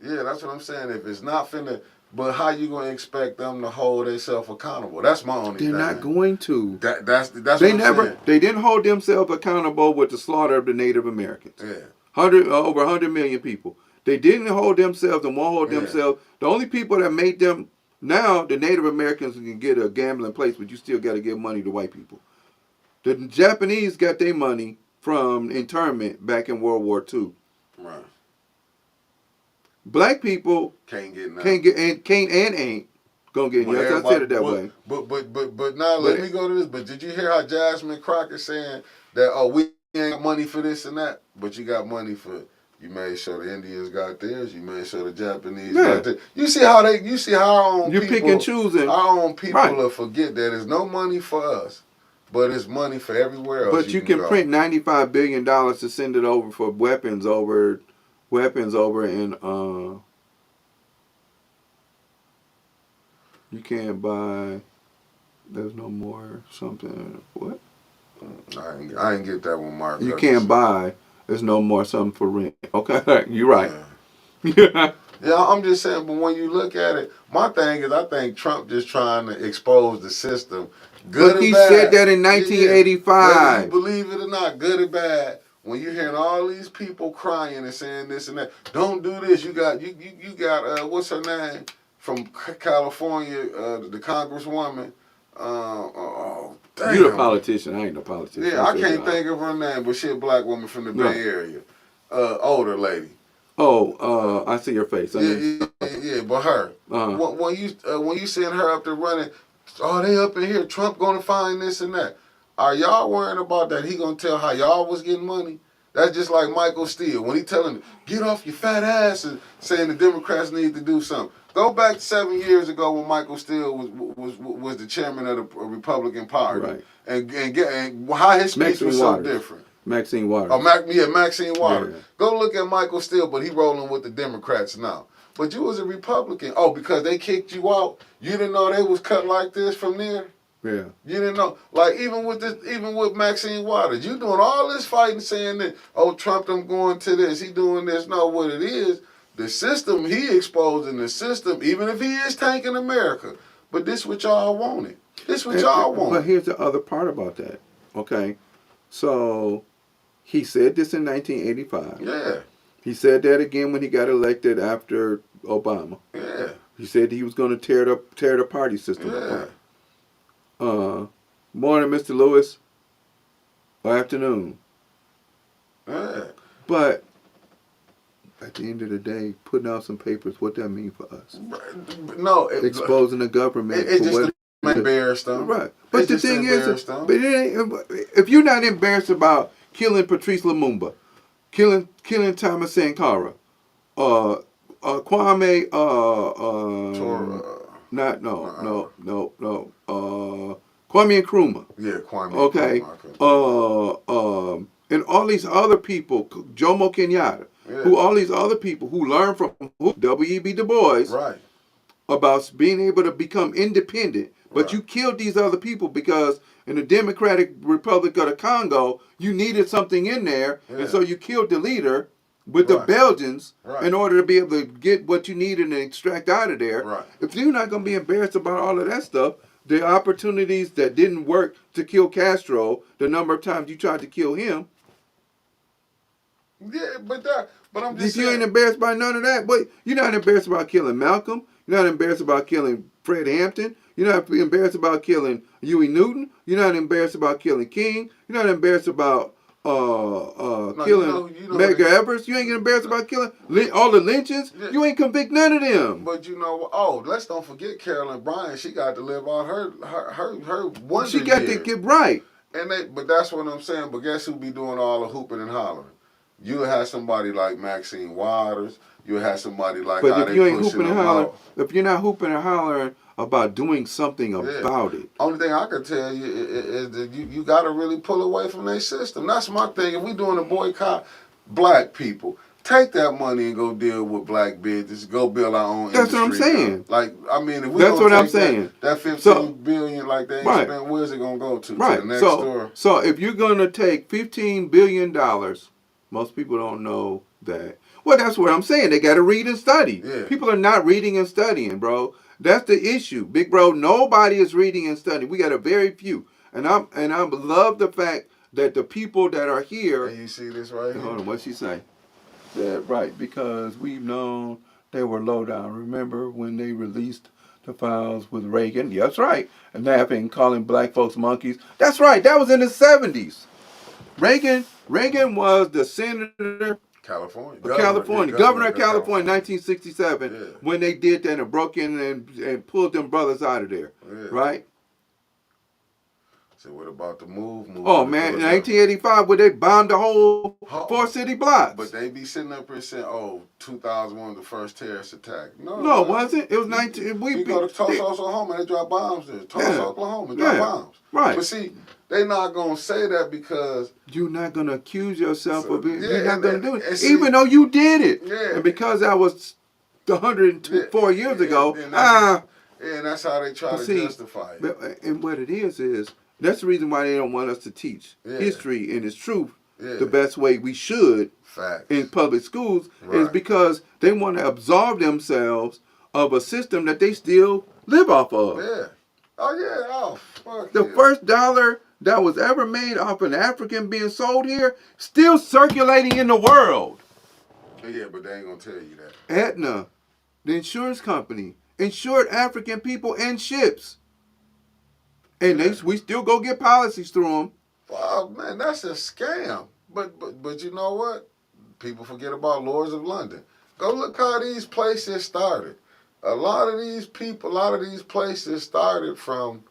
Yeah, that's what I'm saying. If it's not finna. But how you gonna expect them to hold themselves accountable? That's my only thing. They're not going to. That's they what I'm never. saying. They didn't hold themselves accountable with the slaughter of the Native Americans. Yeah. Over 100 million people. They didn't hold themselves and won't hold themselves. The only people that made them now, the Native Americans can get a gambling place, but you still got to give money to white people. The Japanese got their money from internment back in World War II. Right. Black people can't get ain't gonna get. Yes, I said it that way. But now let me go to this. But did you hear how Jasmine Crockett saying that we ain't got money for this and that, but you got money for. You made sure the Indians got theirs. You made sure the Japanese got theirs. You see how our own you people, pick and choosing. Our own people will forget that there's no money for us, but it's money for everywhere else. But you can print $95 billion to send it over for weapons over in you can't buy. There's no more something. What? I ain't get that one, Mark. You can't buy. There's no more something for rent. Okay, you're right. Yeah. Yeah, I'm just saying, but when you look at it, my thing is I think Trump just trying to expose the system. Good but and bad. He said that in 1985. Whether you believe it or not, good or bad. When you're hearing all these people crying and saying this and that, don't do this. You got what's her name from California, the Congresswoman. Damn. You're a politician. I ain't a politician. Yeah, I can't think of her name, but she a black woman from the Bay Area. Older lady. Oh, I see your face. Yeah, but her. When you send her up there running, they up in here. Trump gonna find this and that. Are y'all worrying about that? He gonna tell how y'all was getting money? That's just like Michael Steele when he telling them, get off your fat ass and saying the Democrats need to do something. Go back 7 years ago when Michael Steele was the chairman of the Republican Party, right? And how his speech was so different. Maxine Waters. Maxine Waters. Yeah. Go look at Michael Steele, but he rolling with the Democrats now. But you was a Republican. Oh, because they kicked you out, you didn't know they was cut like this from there. Yeah. You didn't know, like even with Maxine Waters, you doing all this fighting, saying that Trump them going to this, he doing this. No, what it is, the system he exposing the system, even if he is tanking America. But this what y'all wanted. This what y'all But want. here's the other part about that. Okay, so he said this in 1985. Yeah, He said that again when he got elected after Obama. yeah, He said he was going to tear the party system yeah, apart. Morning, Mr. Lewis. Or afternoon. yeah. But at the end of the day, putting out some papers, what that mean for us? No, Exposing the government it for just what embarrassed them. right. But It the just thing is, embarrassed them. but it ain't, if you're not embarrassed about killing Patrice Lumumba, killing Thomas Sankara, Kwame, not Kwame Nkrumah. Yeah, Kwame. Okay, and all these other people, Jomo Kenyatta, who all these other people who learned from W.E.B. Du Bois, right, about being able to become independent. But right. you killed these other people because in the Democratic Republic of the Congo, you needed something in there, and so you killed the leader with the Belgians in order to be able to get what you needed and extract out of there. Right. If you're not going to be embarrassed about all of that stuff, the opportunities that didn't work to kill Castro, the number of times you tried to kill him. Yeah, but I'm just if saying. you ain't embarrassed by none of that, but you're not embarrassed about killing Malcolm. You're not embarrassed about killing Fred Hampton. You're not embarrassed about killing Huey Newton. You're not embarrassed about killing King. You're not embarrassed about killing Medgar Evers. You ain't getting embarrassed about killing all the lynchings. Yeah. You ain't convict none of them. But you know, let's don't forget Carolyn Bryant. She got to live out her wonder She got years. to get right. But that's what I'm saying. But guess who be doing all the hooping and hollering? You'll have somebody like Maxine Waters. You'll have somebody like but how if they you ain't pushing hooping and them hollering, out. if you're not hooping and hollering about doing something about it. Only thing I can tell you is that you got to really pull away from their system. That's my thing. If we doing a boycott, black people, take that money and go deal with black business. Go build our own industry. That's what I'm saying. Like, I mean, if we that's what I'm saying. That 15 billion like they ain't spent, where's it going to go to? Right. To the next store? So if you're going to take $15 billion, most people don't know that. Well, that's what I'm saying. They got to read and study. Yeah. People are not reading and studying, bro. That's the issue, big bro. Nobody is reading and studying. We got a very few, and I love the fact that the people that are here. And you see this right here. Hold on, what'd she say? That right, because we've known they were low down. Remember when they released the files with Reagan? That's right, and laughing, calling black folks monkeys. That's right. That was in the 70s. Reagan was the senator. Governor of California, 1967, when they did that and broke in and pulled them brothers out of there, right? So what about the move? Oh man, in 1985, where they bombed the whole 4 city blocks. But they be sitting up and saying, 2001 was the first terrorist attack. No, it wasn't. It was 19. We go to Tulsa, Oklahoma, they drop bombs there. Tulsa, Oklahoma, drop bombs. Right. But see, they not gonna say that because you're not gonna accuse yourself of it. You're not gonna do it, even though you did it. Yeah. And because that was 104 years ago. And that's how they try to justify it. And what it is that's the reason why they don't want us to teach history and its truth the best way we should. Facts. In public schools is because they want to absolve themselves of a system that they still live off of. Yeah. Oh yeah. Oh fuck. The first dollar that was ever made off an African being sold here, still circulating in the world. Yeah, but they ain't gonna tell you that. Aetna, the insurance company, insured African people and ships. And we still go get policies through them. Wow, man, that's a scam. But you know what? People forget about Lords of London. Go look how these places started. A lot of these places started from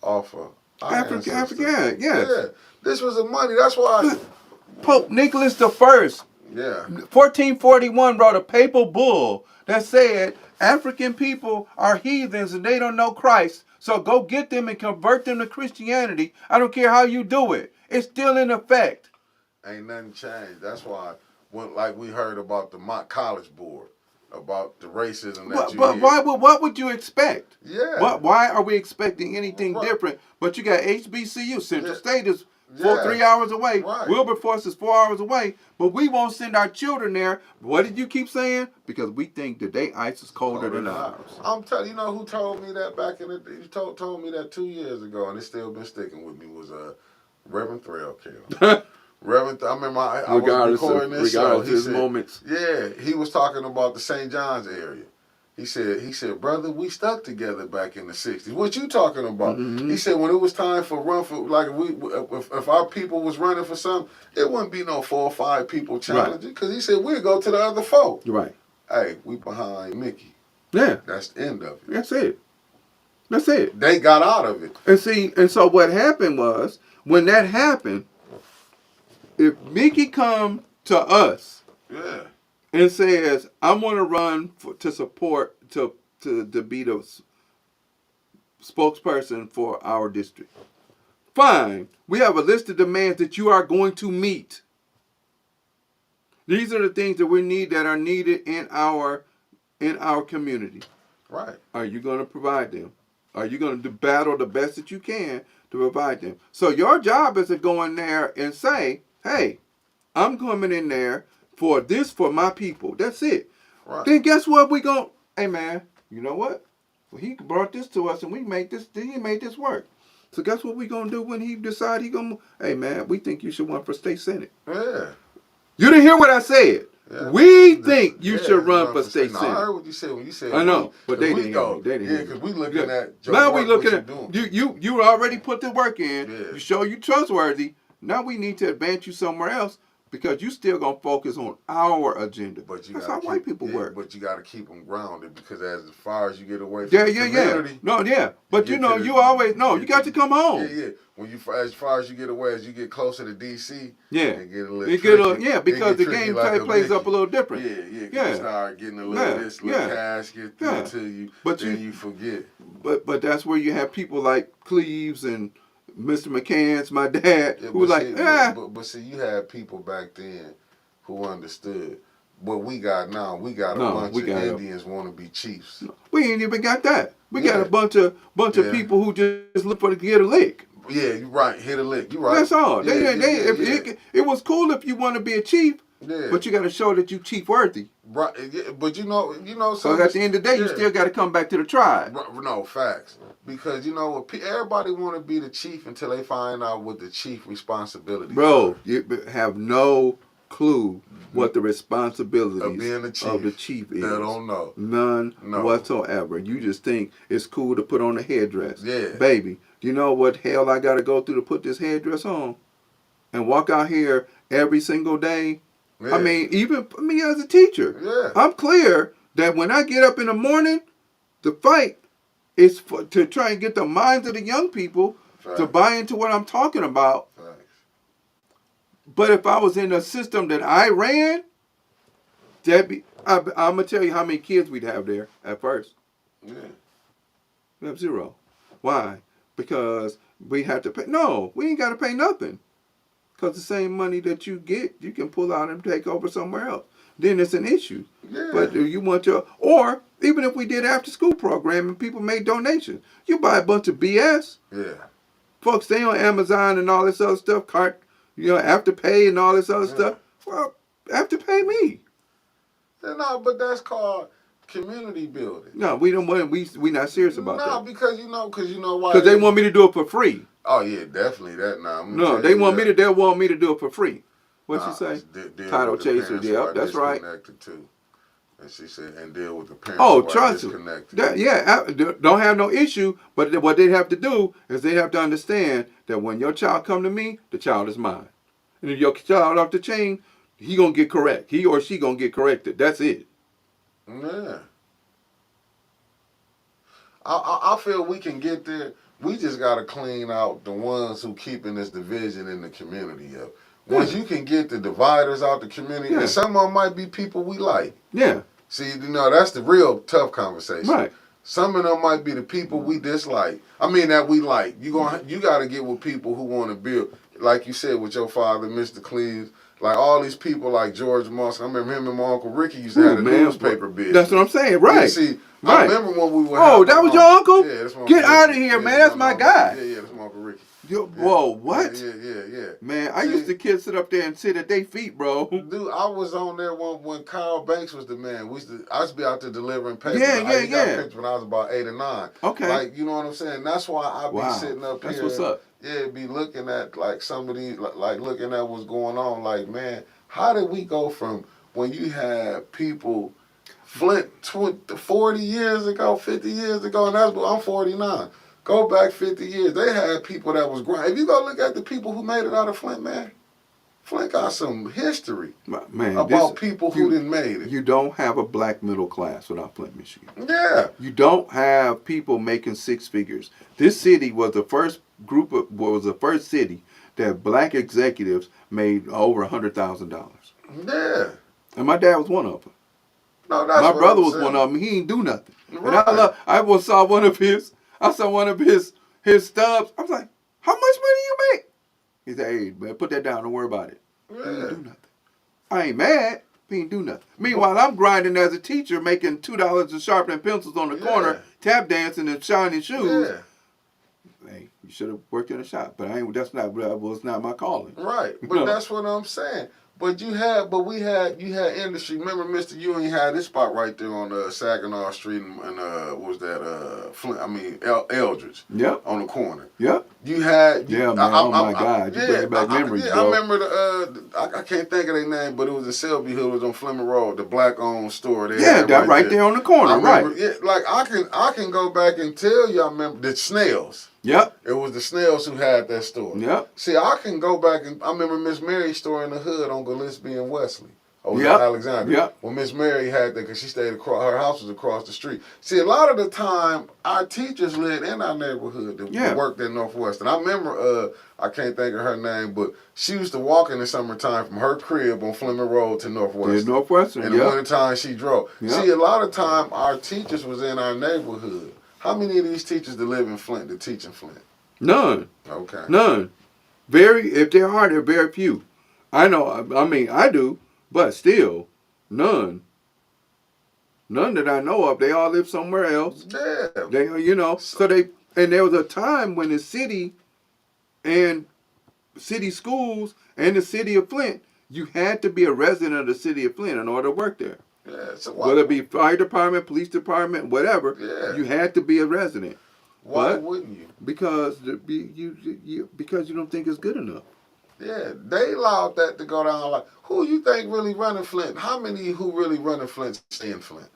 off of Africa, yes. Yeah, this was the money. That's why Pope Nicholas I, 1441, wrote a papal bull that said African people are heathens and they don't know Christ. So go get them and convert them to Christianity. I don't care how you do it. It's still in effect. Ain't nothing changed. That's why, like we heard about the mock college board. about the racism that But, you but hear. what would you expect? Yeah. Why are we expecting anything Right. different? But you got HBCU, Central Yeah. State is Yeah. 3 hours away. Right. Wilberforce is 4 hours away. But we won't send our children there. What did you keep saying? Because we think that they ice is colder than ours. I'm telling you, know who told me that back in the day? He told me that 2 years ago, and it's still been sticking with me. Was Reverend Threlkill. Reverend, I remember I was recording this show. He said, moments. yeah, he was talking about the St. John's area. He said, brother, we stuck together back in the '60s. What you talking about? Mm-hmm. He said when it was time for run for like if our people was running for something, it wouldn't be no 4 or 5 people challenging. Because he said we'd go to the other 4. Right. Hey, we behind Mickey. Yeah. That's the end of it. That's it. That's it. They got out of it. And so what happened was, when that happened, if Mickey come to us Yeah. and says, I want to run to support, to be the spokesperson for our district, fine. We have a list of demands that you are going to meet. These are the things that we need, that are needed in our community. Right. Are you going to provide them? Are you going to battle the best that you can to provide them? So your job is to go in there and say, hey, I'm coming in there for this, for my people. That's it. Right. Then guess what? We going, hey man, you know what? Well, he brought this to us and he made this work. So guess what we going to do when he decide he going to, hey man, we think you should run for state senate. Yeah. You didn't hear what I said. Yeah. We think you should run for state senate. I heard what you said when you said. I know, but they didn't hear me. They didn't hear me. Because we looking at now we looking at doing. You already put the work in. Yeah. You show you trustworthy. Now we need to advance you somewhere else, because you still gonna focus on our agenda. But that's how white people work. But you got to keep them grounded, because as far as you get away from the community, But you got to come home. Yeah. When you as far as you get away, as you get closer to DC, it get a little because the game plays up a little different. You start getting a little this little casket to you, but then you forget. But that's where you have people like Cleves and Mr. McCants, my dad, who was like, But see, you had people back then who understood. What we got now, we got a bunch of Indians want to be chiefs. No, we ain't even got that. We got a bunch of people who just look for to get a lick. Yeah, you're right. Hit a lick. You're right. That's all. It was cool if you want to be a chief, but you got to show that you chief worthy. Right. Yeah, but you know. So at the end of the day, you still got to come back to the tribe. No, facts. Because you know what, everybody want to be the chief until they find out what the chief responsibilities. Bro, you have no clue what the responsibilities of being the chief, is. They don't know. None whatsoever. You just think it's cool to put on a headdress. Yeah. Baby, you know what hell I got to go through to put this headdress on? And walk out here every single day? Yeah. I mean, even me as a teacher. I'm clear that when I get up in the morning, the fight is to try and get the minds of the young people to buy into what I'm talking about. But if I was in a system that I ran, I'm going to tell you how many kids we'd have there at first. Yeah. We have 0. Why? Because we had to pay. No, we ain't got to pay nothing. Because the same money that you get, you can pull out and take over somewhere else. Then it's an issue. Yeah. But you want or even if we did after school program and people made donations, you buy a bunch of BS. Yeah. Folks stay on Amazon and all this other stuff, Afterpay and all this other stuff. Well, Afterpay me. Yeah, no, but that's called community building. No, we don't want. We not serious about that. No, because you know why? Because they want me to do it for free. Oh yeah, definitely that. No, they want me to. They want me to do it for free. What she say? Title chaser. Yeah, that's right. Too. And she said, and deal with the parents. Oh, trust me. Don't have no issue. But what they have to do is they have to understand that when your child come to me, the child is mine. And if your child off the chain, he gonna get correct. He or she gonna get corrected. That's it. Yeah. I feel we can get there. We just gotta clean out the ones who keeping this division in the community up. Once you can get the dividers out the community, and some of them might be people we like. Yeah. See, that's the real tough conversation. Right. Some of them might be the people we dislike. I mean that we like. You got to get with people who want to build, like you said with your father, Mr. Cleves, Like all these people like George Moss. I remember him and my Uncle Ricky used to Ooh, have a man, newspaper business. that's what I'm saying, Yeah, right? see, I Right. remember when we would Oh, have that was my your uncle? Yeah, that's my Get Uncle out of Ricky. here, Yeah, man. That's my guy. Yeah, that's my Uncle Ricky. Yo, Yeah. whoa, what? Yeah. Man, I See, used to kids sit up there and sit at their feet, bro. dude, I was on there when Carl Banks was the man. I used to be out there delivering papers. Yeah, I got yeah. pictures when I was about 8 or 9. Okay. Like, you know what I'm saying? That's why I be Wow. sitting up That's here. what's up. Yeah, be looking at like some of these, like looking at what's going on. Like, man, how did we go from when you had people Flint 40 years ago, 50 years ago, and I'm 49. Go back 50 years. They had people that was grinding. If you go look at the people who made it out of Flint, man, Flint got some history Man, about people who didn't made it. You don't have a black middle class without Flint, Michigan. Yeah. You don't have people making six figures. This city was the first city that black executives made over $100,000. Yeah. And my dad was one of them. No, that's My what brother I'm was saying. one of them. He ain't do nothing. Right. And I saw one of his stubs. I was like, how much money you make? He said, hey, man, put that down. Don't worry about it. Yeah. He ain't do nothing. I ain't mad. He ain't do nothing. Meanwhile, I'm grinding as a teacher, making $2 and sharpening pencils on the corner, tap dancing and shining shoes. Yeah. Hey, you should have worked in a shop, but that was not my calling. Right. But that's what I'm saying. But you had industry. Remember, Mr. Ewing had this spot right there on Saginaw Street and what was that? Flint. I mean Eldridge. Yep. On the corner. Yep. You had. Yeah, man. Oh my God. You bring back memories, bro. I remember I can't think of their name, but it was in Selby Hill. It was on Fleming Road, the black-owned store. That right there on the corner, remember, right? Yeah, like I can go back and tell you. I remember the Snails. Yep. It was the Snails who had that store. Yep. See, I can go back and I remember Miss Mary's store in the hood on Gillespie and Wesley. Over Yep. in Alexander. Yep. When Miss Mary had that, because she stayed across, her house was across the street. See, a lot of the time, our teachers lived in our neighborhood that worked at Northwestern. I remember, I can't think of her name, but she used to walk in the summertime from her crib on Fleming Road to Northwestern. Yeah, Northwestern, In the wintertime, she drove. Yep. See, a lot of time, our teachers was in our neighborhood. How many of these teachers that live in Flint that teach in Flint? None. Okay. None. If there are, they're very few. I know, I mean, I do, but still, none. None that I know of. They all live somewhere else. Yeah. And there was a time when the city and city schools and the city of Flint, you had to be a resident of the city of Flint in order to work there. Yeah. So whether it be fire department, police department, whatever, you had to be a resident. Why wouldn't you? Because because you don't think it's good enough. Yeah, they allowed that to go down. Like, who you think really running Flint? How many who really running Flint stay in Flint?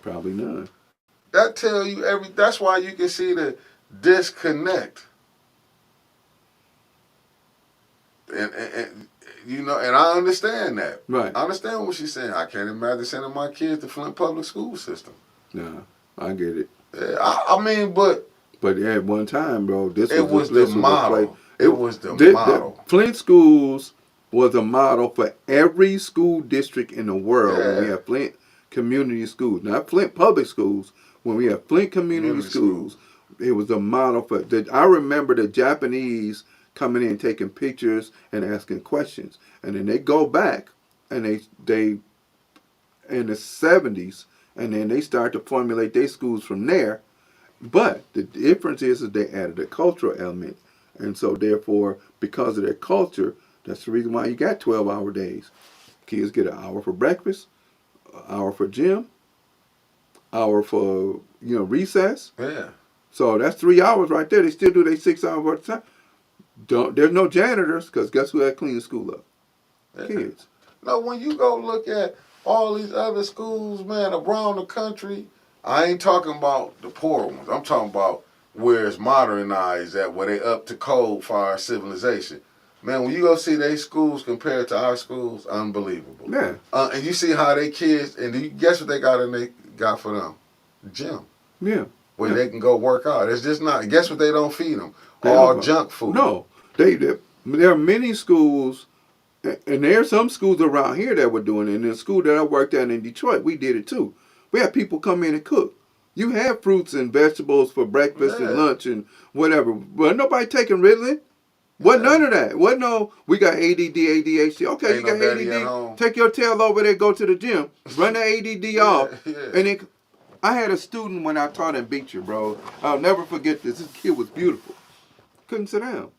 Probably none. That tell you that's why you can see the disconnect. And you know, and I understand that. Right. I understand what she's saying. I can't imagine sending my kids to Flint public school system. Nah, I get it. Yeah, I mean, but at one time, bro, it was the model. It was the model. Flint schools was a model for every school district in the world. Yeah. When we have Flint community schools, not Flint public schools. When we have Flint community schools, it was a model for. I remember the Japanese coming in, taking pictures and asking questions, and then they go back and they in the 70s. And then they start to formulate their schools from there. But the difference is that they added a cultural element. And so therefore, because of their culture, that's the reason why you got 12-hour days. Kids get an hour for breakfast, an hour for gym, hour for, recess. Yeah. So that's 3 hours right there. They still do their 6 hours worth of time. There's no janitors, because guess who had cleaned the school up? Yeah. Kids. No, when you go look at all these other schools, man, around the country, I ain't talking about the poor ones. I'm talking about where it's modernized at, where they up to code for our civilization. Man, when you go see their schools compared to our schools, unbelievable. Yeah. And you see how they kids, and you guess what they got for them? Gym. Yeah. Where they can go work out. It's just not, guess what they don't feed them? All junk food. No. There are many schools. And there are some schools around here that were doing it. In the school that I worked at in Detroit, we did it too. We had people come in and cook. You have fruits and vegetables for breakfast and lunch and whatever. But nobody taking Ritalin. Wasn't none of that. Wasn't no, we got ADD, ADHD. Okay, Ain't you no got daddy at ADD. home. Take your tail over there, go to the gym, run the ADD off. Yeah. And then I had a student when I taught in Beecher, bro. I'll never forget this. This kid was beautiful. Couldn't sit down.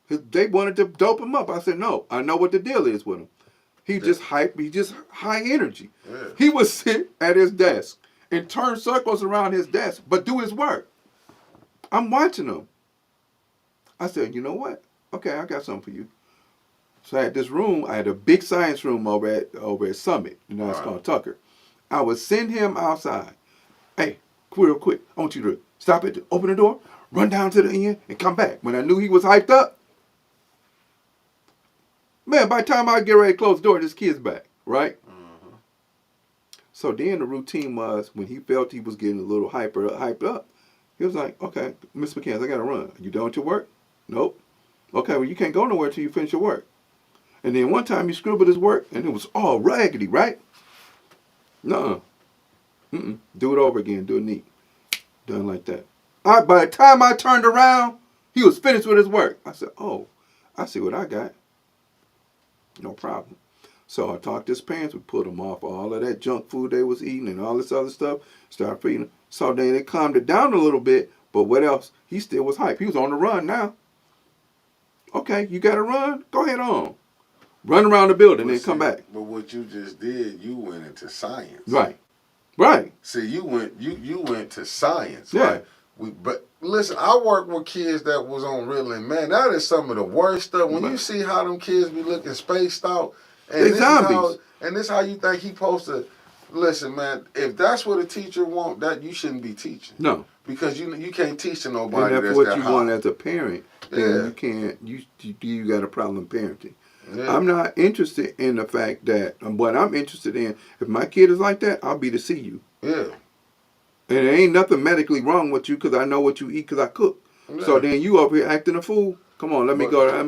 They wanted to dope him up. I said, no, I know what the deal is with him. He just hype. He just high energy. Yeah. He would sit at his desk and turn circles around his desk, but do his work. I'm watching him. I said, you know what? Okay, I got something for you. So I had this room. I had a big science room over at Summit. You know, it's called Tucker. I would send him outside. Hey, real quick. I want you to stop it. Open the door, run down to the end, and come back. When I knew he was hyped up, man, by the time I get ready to close the door, this kid's back, right? Mm-hmm. So then the routine was when he felt he was getting a little hyped up, he was like, okay, Miss McCants, I got to run. You done with your work? Nope. Okay, well, you can't go nowhere until you finish your work. And then one time he scribbled his work, and it was all raggedy, right? Nuh-uh. Do it over again. Do it neat. Done like that. By the time I turned around, he was finished with his work. I said, oh, I see what I got. No problem. So I talked to his parents. We put them off all of that junk food they was eating and all this other stuff. Started feeding them. So then it calmed it down a little bit. But what else? He still was hype. He was on the run now. Okay, you got to run? Go ahead on. Run around the building and come back. But what you just did, you went into science. Right. Right. See, you went to science. Yeah. But listen, I work with kids that was on Ritalin. Man, that is some of the worst stuff. When you see how them kids be looking spaced out, and they zombies. This how you think he supposed to listen, man. If that's what a teacher want, that you shouldn't be teaching. No. Because you can't teach to nobody. And that's what you want as a parent. Yeah. You can't. You got a problem parenting. Yeah. I'm not interested in the fact that what I'm interested in. If my kid is like that, I'll be to see you. Yeah. And there ain't nothing medically wrong with you because I know what you eat because I cook. Yeah. So then you up here acting a fool. Come on, let me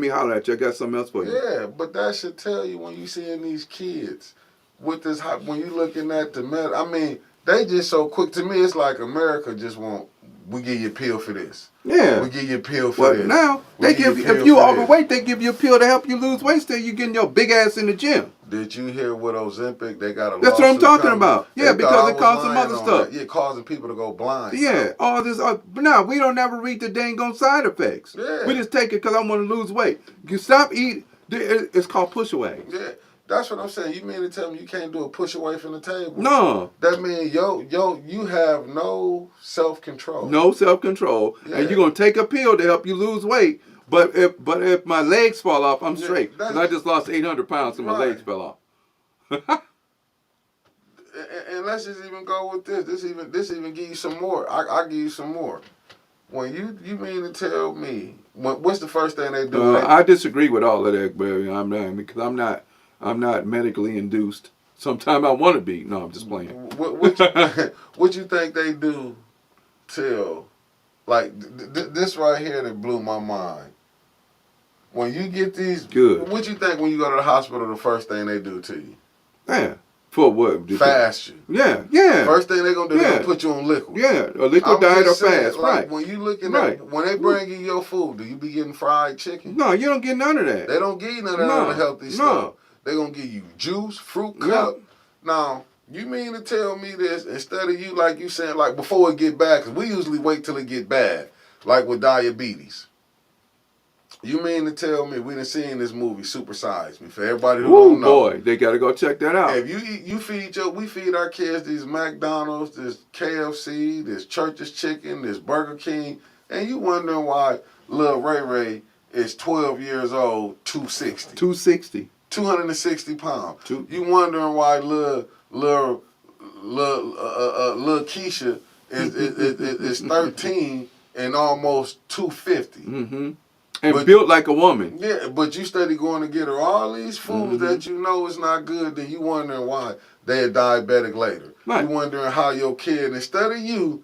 holler at you. I got something else for you. Yeah, but that should tell you when you seeing these kids with this hype. When you looking at the med, I mean, they just so quick. To me, it's like America just want. We give you a pill for this. Yeah. We give you a pill for this. Now, they give you, if you overweight, they give you a pill to help you lose weight. Still, you getting your big ass in the gym. Did you hear what Ozempic, they got a That's what I'm talking coming. about. Yeah, because it caused some other stuff. Yeah, causing people to go blind. Yeah, all this. But now, we don't never read the dang on side effects. Yeah. We just take it because I want to lose weight. You stop eating. It's called push away. Yeah. That's what I'm saying. You mean to tell me you can't do a push away from the table? No. That means you have no self-control. No self-control. Yeah. And you're going to take a pill to help you lose weight. But if my legs fall off, I'm straight. Because I just lost 800 pounds and my legs fell off. And let's just even go with this. This even give you some more. I'll give you some more. When you mean to tell me, what's the first thing they do? I disagree with all of that, baby. Because I'm not medically induced. Sometimes I want to be. No, I'm just playing. What you think they do till, like, this right here that blew my mind. When you get these, what you think when you go to the hospital, the first thing they do to you? Yeah. For what? Fast you. Yeah, yeah. First thing they're going to do, they're going to put you on liquid. Yeah, a liquid diet or fast, like, right. When you looking at, when they bring you your food, do you be getting fried chicken? No, you don't get none of that. They don't give you none of that unhealthy stuff. They're going to give you juice, fruit cup. Yep. Now, you mean to tell me this, instead of you, like you saying, like before it get bad, because we usually wait till it get bad, like with diabetes. You mean to tell me we done seen this movie, Super Size Me, for everybody who don't know. Boy, they got to go check that out. If we feed our kids these McDonald's, this KFC, this Church's Chicken, this Burger King, and you wondering why Lil Ray Ray is 12 years old, 260. 260. 260 pounds. You wondering why Lil Keisha is 13 and almost 250. Mm-hmm. And built like a woman. Yeah, but you steady going to get her all these foods that you know is not good, then you wondering why they're diabetic later. Right. You wondering how your kid, instead of you,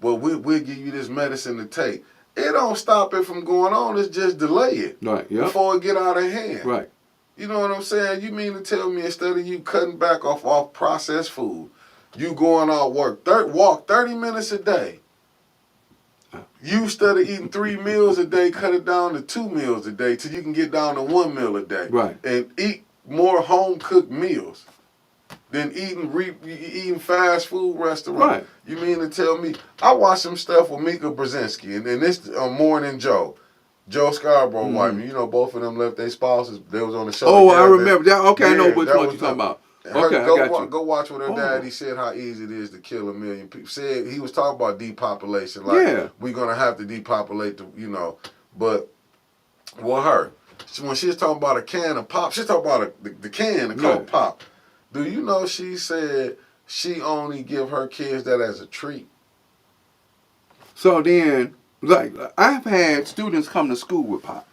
well, we'll give you this medicine to take. It don't stop it from going on, it's just delay it. Right, yep. Before it get out of hand. Right. You know what I'm saying? You mean to tell me instead of you cutting back off processed food, you going out walk 30 minutes a day. You instead of eating 3 meals a day, cut it down to 2 meals a day till you can get down to 1 meal a day. Right. And eat more home cooked meals than eating fast food restaurants. Right. You mean to tell me? I watched some stuff with Mika Brzezinski and this Morning Joe. Joe Scarborough wife. You know, both of them left their spouses. They was on the show. Oh, together. I remember that. Okay, I know Yeah, which that one was you're talking about. Her, Okay, I got you. Go watch with her daddy said how easy it is to kill 1 million people. Said he was talking about depopulation. Like, Yeah. we're gonna have to depopulate the, you know. But with her, when she was talking about a can of pop, she's talking about the can of Coke pop. Do you know she said she only give her kids that as a treat? So then, like, I've had students come to school with pop.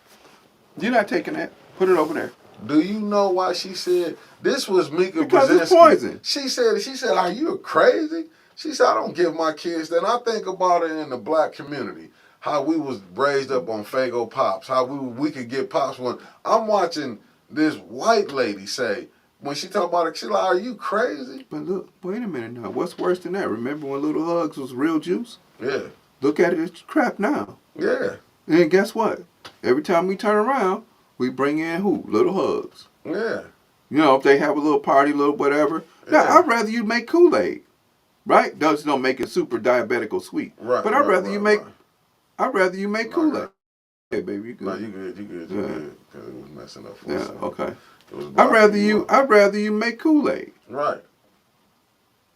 You're not taking that. Put it over there. Do you know why she said this was Mika Because Brzezinski? it's poison. She said, are you crazy? She said, I don't give my kids that. And I think about it in the black community, how we was raised up on Faygo Pops, how we could get Pops. When I'm watching this white lady say, when she talk about it, she like, are you crazy? But look, wait a minute now. What's worse than that? Remember when Little Hugs was real juice? Yeah. Look at it, it's crap now. Yeah. And guess what? Every time we turn around, we bring in who? Little Hugs. Yeah. You know, if they have a little party, little whatever. Now, I'd rather you make Kool-Aid, right? Those don't make it super diabetical sweet. Right. But I'd rather you make Kool-Aid. Hey, baby, you good? No, you good. You good. Because it was messing up for us. Yeah. Okay. I'd rather you make Kool-Aid. Right.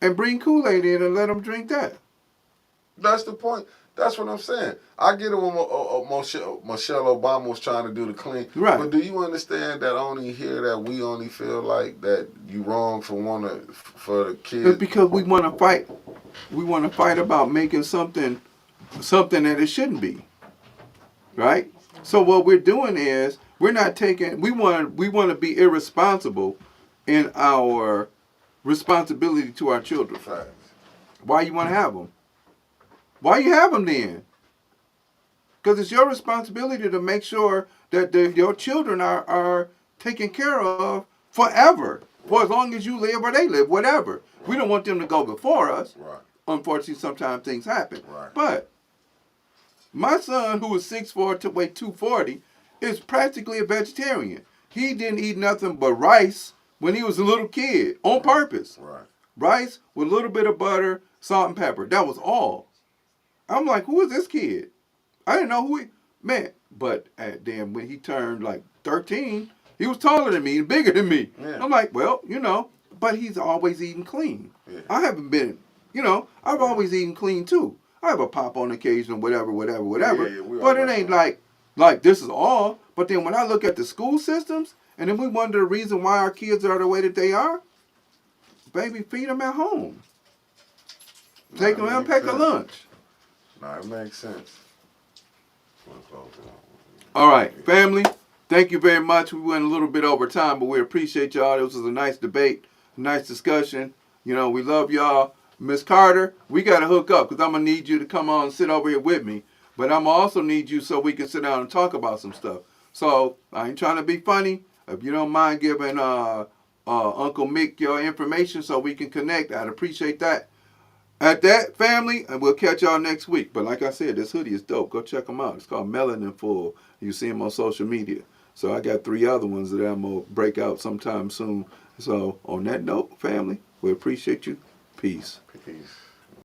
And bring Kool-Aid in and let them drink that. That's the point. That's what I'm saying. I get it when Michelle Obama was trying to do the clean. Right. But do you understand that only here that we only feel like that you wrong for the kids? It's because we want to fight. We want to fight about making something that it shouldn't be. Right? So what we're doing is we want to be irresponsible in our responsibility to our children. Facts. Why you want to have them? Why you have them then? Because it's your responsibility to make sure that your children are taken care of forever, for as long as you live or they live, whatever. We don't want them to go before us. Right. Unfortunately, sometimes things happen. Right. But my son, who is 6'4", to weigh 240, is practically a vegetarian. He didn't eat nothing but rice when he was a little kid, on purpose. Right. Rice with a little bit of butter, salt, and pepper. That was all. I'm like, who is this kid? I didn't know who he... Man, but then when he turned like 13, he was taller than me and bigger than me. Yeah. I'm like, well, you know, but he's always eating clean. Yeah. I haven't been, you know, I've always eaten clean too. I have a pop on occasion, whatever. Yeah, but it ain't like this is all. But then when I look at the school systems, and then we wonder the reason why our kids are the way that they are, baby, feed them at home. Take them and pack a lunch. Nah, it makes sense. All right, family, thank you very much. We went a little bit over time, but we appreciate y'all. This was a nice debate, a nice discussion. You know, we love y'all. Miss Carter, we got to hook up because I'm going to need you to come on and sit over here with me. But I'm also need you so we can sit down and talk about some stuff. So I ain't trying to be funny. If you don't mind giving Uncle Mick your information so we can connect, I'd appreciate that. At that, family, and we'll catch y'all next week. But like I said, this hoodie is dope. Go check them out. It's called Melanin Full. You see them on social media. So I got 3 other ones that I'm going to break out sometime soon. So on that note, family, we appreciate you. Peace. Peace.